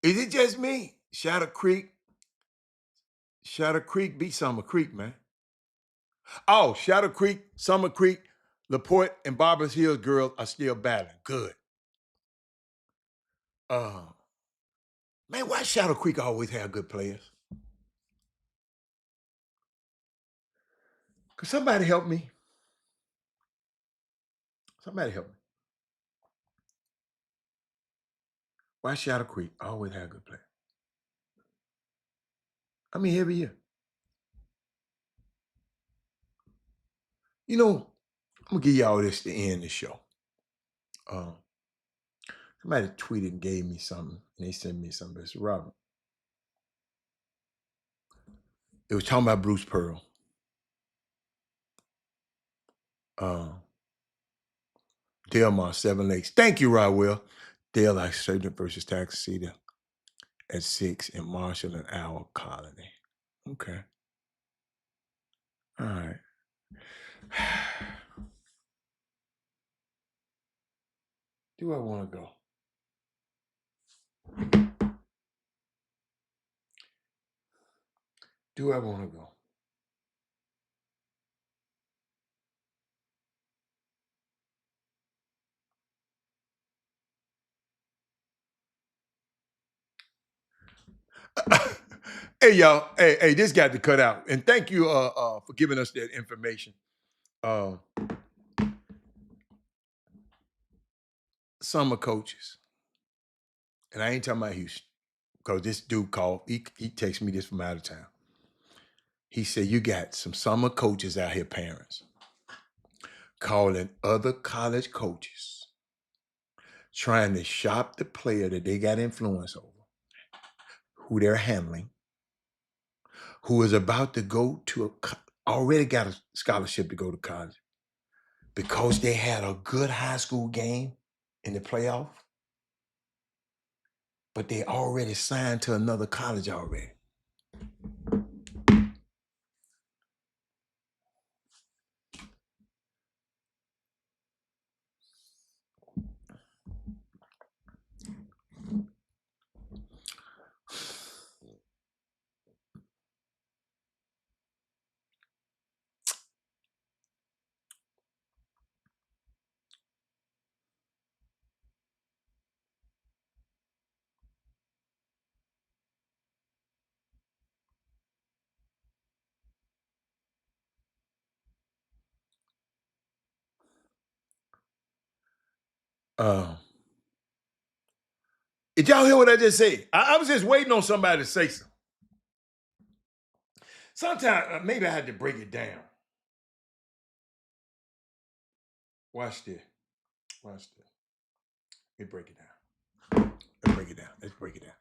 Is it just me? Shadow Creek beat Summer Creek, man. Oh, Shadow Creek, Summer Creek, LaPorte, and Barbers Hills girls are still battling. Good. Man, why Shadow Creek always have good players? Could somebody help me? Somebody help me. Why Shadow Creek always have good players? I mean, every year. You know, I'm gonna give y'all this to end the show. Somebody tweeted and gave me something, and they sent me something. It's Robert. It was talking about Bruce Pearl. Delmar, 7 Lakes. Thank you, Rodwell. Dale, I served versus Taxida at 6 in Marshall and Owl Colony. Okay. All right. Do I want to go? Do I want to go? Hey, y'all. Hey, this got to cut out. And thank you for giving us that information. Summer coaches. And I ain't talking about Houston. Because this dude called, he texted me this from out of town. He said, you got some summer coaches out here, parents, calling other college coaches, trying to shop the player that they got influence over, who they're handling, who is about to go to already got a scholarship to go to college because they had a good high school game in the playoff, but they already signed to another college already. Did y'all hear what I just said? I was just waiting on somebody to say something. Sometimes maybe I had to break it down. Watch this. Watch this. Let me break it down. Let's break it down.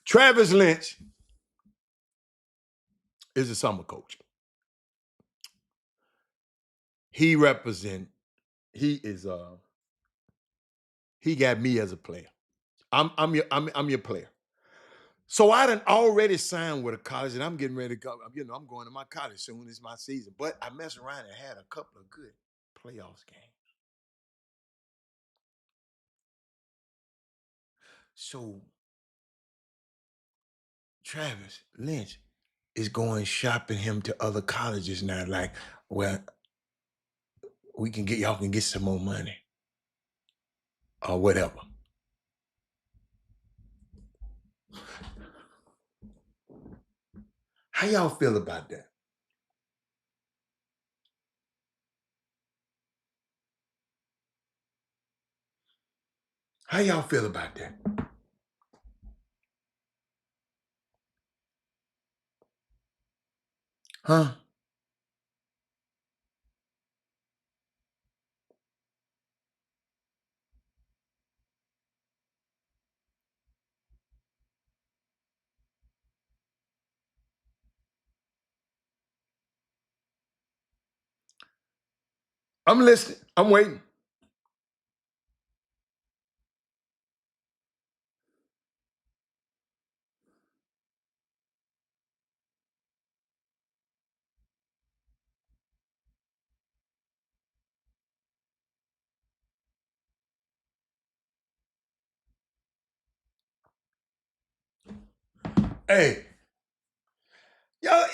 Travis Lynch is a summer coach. He got me as a player. I'm your player. So I done already signed with a college and I'm getting ready to go. I'm going to my college soon. It's my season. But I messed around and had a couple of good playoffs games. So Travis Lynch is going shopping him to other colleges now. Like, well, y'all can get some more money or whatever. How y'all feel about that? How y'all feel about that? Huh? I'm listening. I'm waiting. Hey, y'all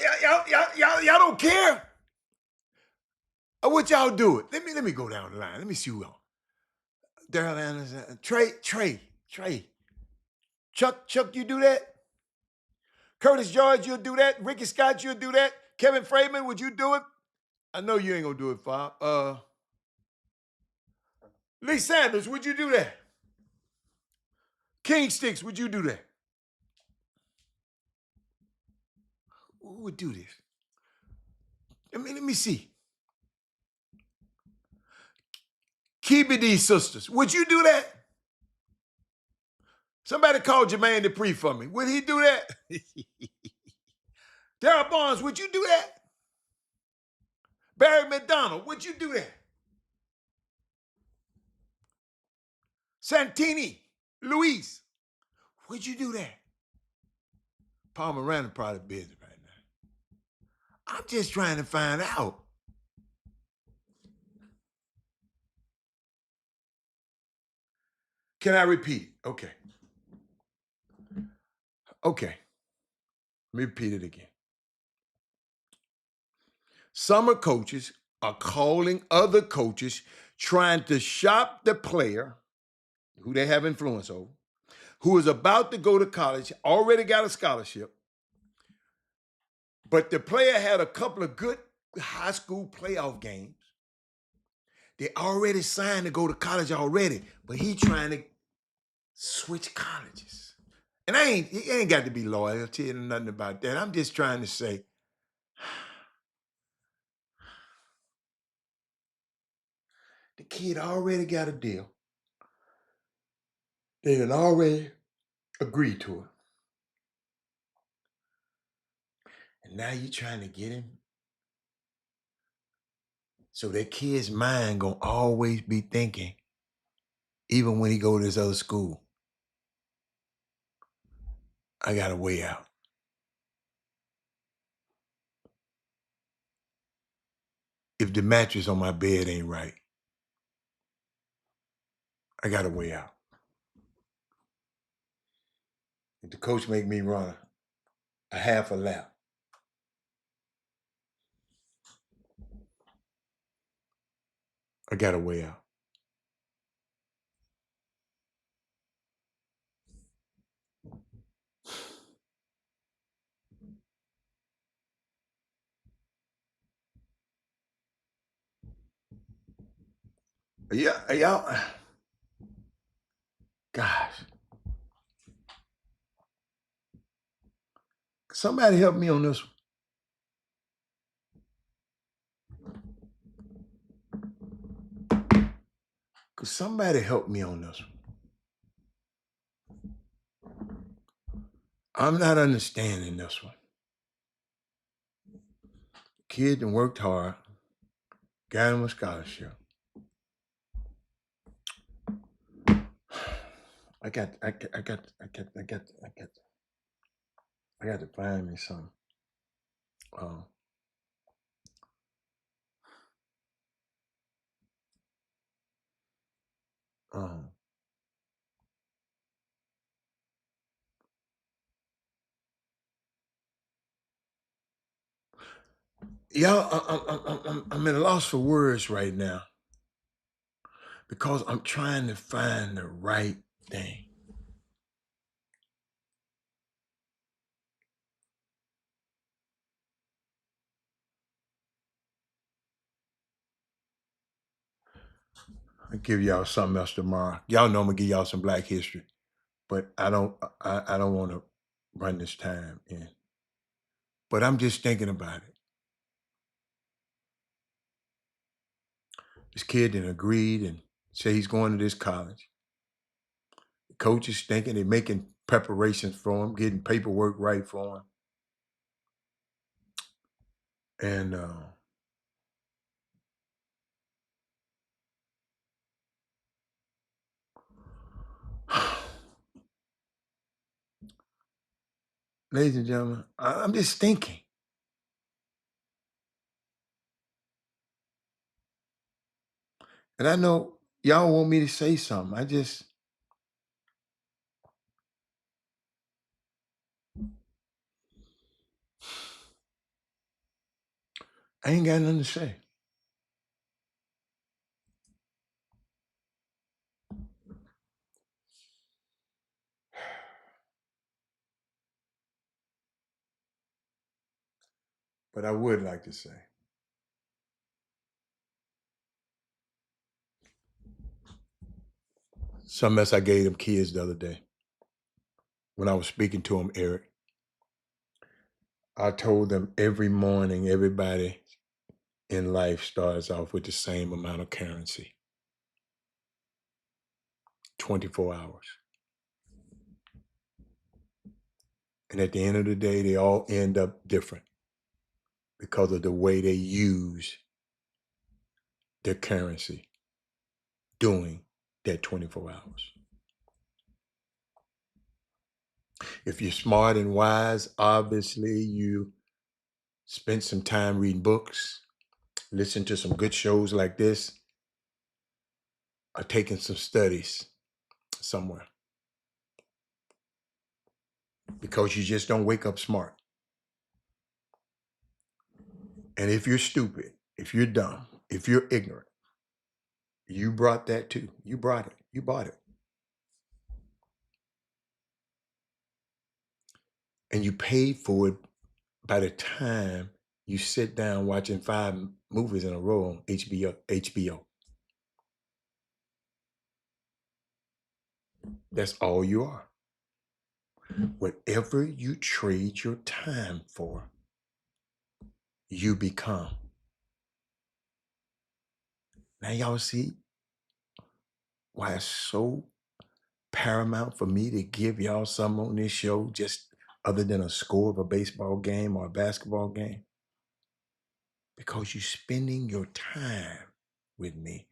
don't care. What y'all do it? Let me go down the line. Let me see who else. Daryl Anderson, Trey. Chuck, you do that? Curtis George, you'll do that? Ricky Scott, you'll do that? Kevin Freeman, would you do it? I know you ain't gonna do it, Bob. Lee Sanders, would you do that? King Sticks, would you do that? Who would do this? Let me see. Kibidi sisters, would you do that? Somebody call Jermaine Dupri for me. Would he do that? Darryl Barnes, would you do that? Barry McDonald, would you do that? Santini, Luis, would you do that? Paul Miranda probably busy right now. I'm just trying to find out. Can I repeat it? Okay. Let me repeat it again. Summer coaches are calling other coaches, trying to shop the player who they have influence over, who is about to go to college, already got a scholarship, but the player had a couple of good high school playoff games. They already signed to go to college already, but he trying to switch colleges. And it ain't got to be loyalty and nothing about that. I'm just trying to say, the kid already got a deal. They had already agreed to it. And now you trying to get him. So that kid's mind gonna always be thinking, even when he go to this other school, I got a way out. If the mattress on my bed ain't right, I got a way out. If the coach make me run a half a lap, I got a way out. Yeah, y'all. Gosh. Somebody help me on this one. Could somebody help me on this one? I'm not understanding this one. Kid done worked hard, got him a scholarship. I got to find me some. Y'all, I'm at a loss for words right now because I'm trying to find the right thing. I'll give y'all something else tomorrow. Y'all know I'm gonna give y'all some Black history, but I don't want to run this time in. But I'm just thinking about it. This kid done agreed and say he's going to this college. The coach is thinking they're making preparations for him, getting paperwork right for him. And ladies and gentlemen, I'm just thinking. And I know y'all want me to say something. I ain't got nothing to say. But I would like to say, some mess I gave them kids the other day when I was speaking to them, Eric. I told them every morning, everybody in life starts off with the same amount of currency, 24 hours. And at the end of the day, they all end up different because of the way they use their currency during that 24 hours. If you're smart and wise, obviously you spend some time reading books, listen to some good shows like this, or taking some studies somewhere. Because you just don't wake up smart. And if you're stupid, if you're dumb, if you're ignorant, you brought that too. You brought it. You bought it. And you paid for it by the time you sit down watching 5 movies in a row on HBO. That's all you are. Whatever you trade your time for, you become. Now y'all see why it's so paramount for me to give y'all something on this show, just other than a score of a baseball game or a basketball game? Because you're spending your time with me.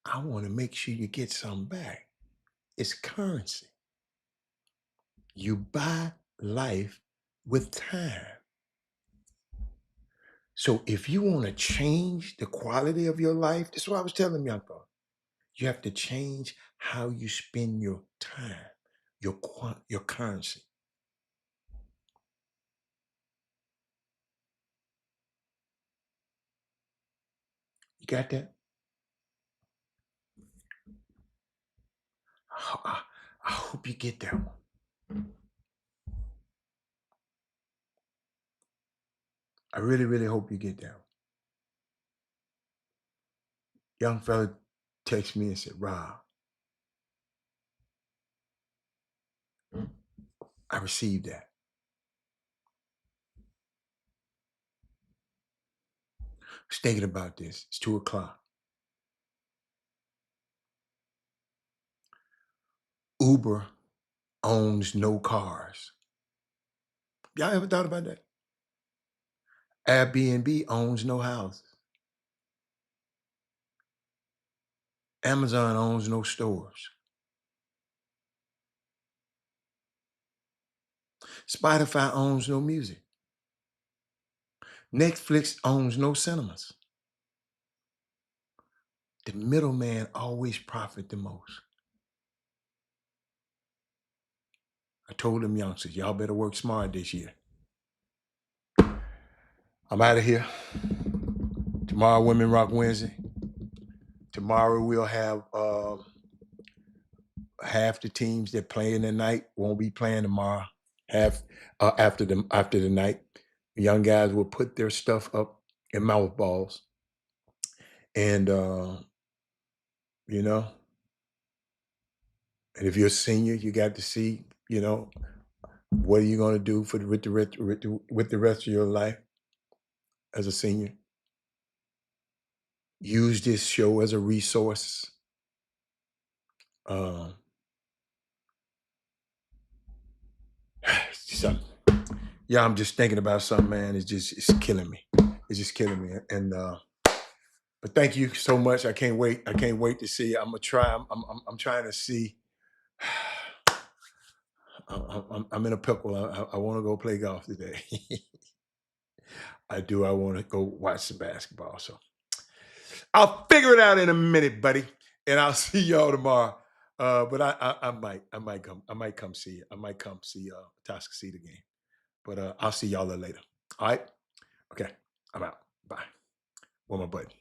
I want to make sure you get something back. It's currency. You buy life with time. So if you want to change the quality of your life, that's what I was telling young folks. You have to change how you spend your time, your currency. You got that? I hope you get that one. I really, really hope you get that one. Young fella texted me and said, Rob, I received that. I was thinking about this. It's 2:00. Uber owns no cars. Y'all ever thought about that? Airbnb owns no houses. Amazon owns no stores. Spotify owns no music. Netflix owns no cinemas. The middleman always profit the most. I told them youngsters, y'all better work smart this year. I'm out of here. Tomorrow, Women Rock Wednesday. Tomorrow we'll have half the teams that play in the night won't be playing tomorrow. Half after the night, the young guys will put their stuff up in mouth balls, and you know. And if you're a senior, you got to see, what are you going to do with the rest of your life as a senior? Use this show as a resource. Yeah, I'm just thinking about something, man. It's killing me. It's just killing me. And but thank you so much. I can't wait. I can't wait to see you. I'm gonna try. I'm trying to see. I'm in a pickle. I want to go play golf today. I do. I want to go watch some basketball. So I'll figure it out in a minute, buddy. And I'll see y'all tomorrow. But I might come see you. I might come see Tuskegee game. But I'll see y'all later. All right. Okay. I'm out. Bye. Where my button?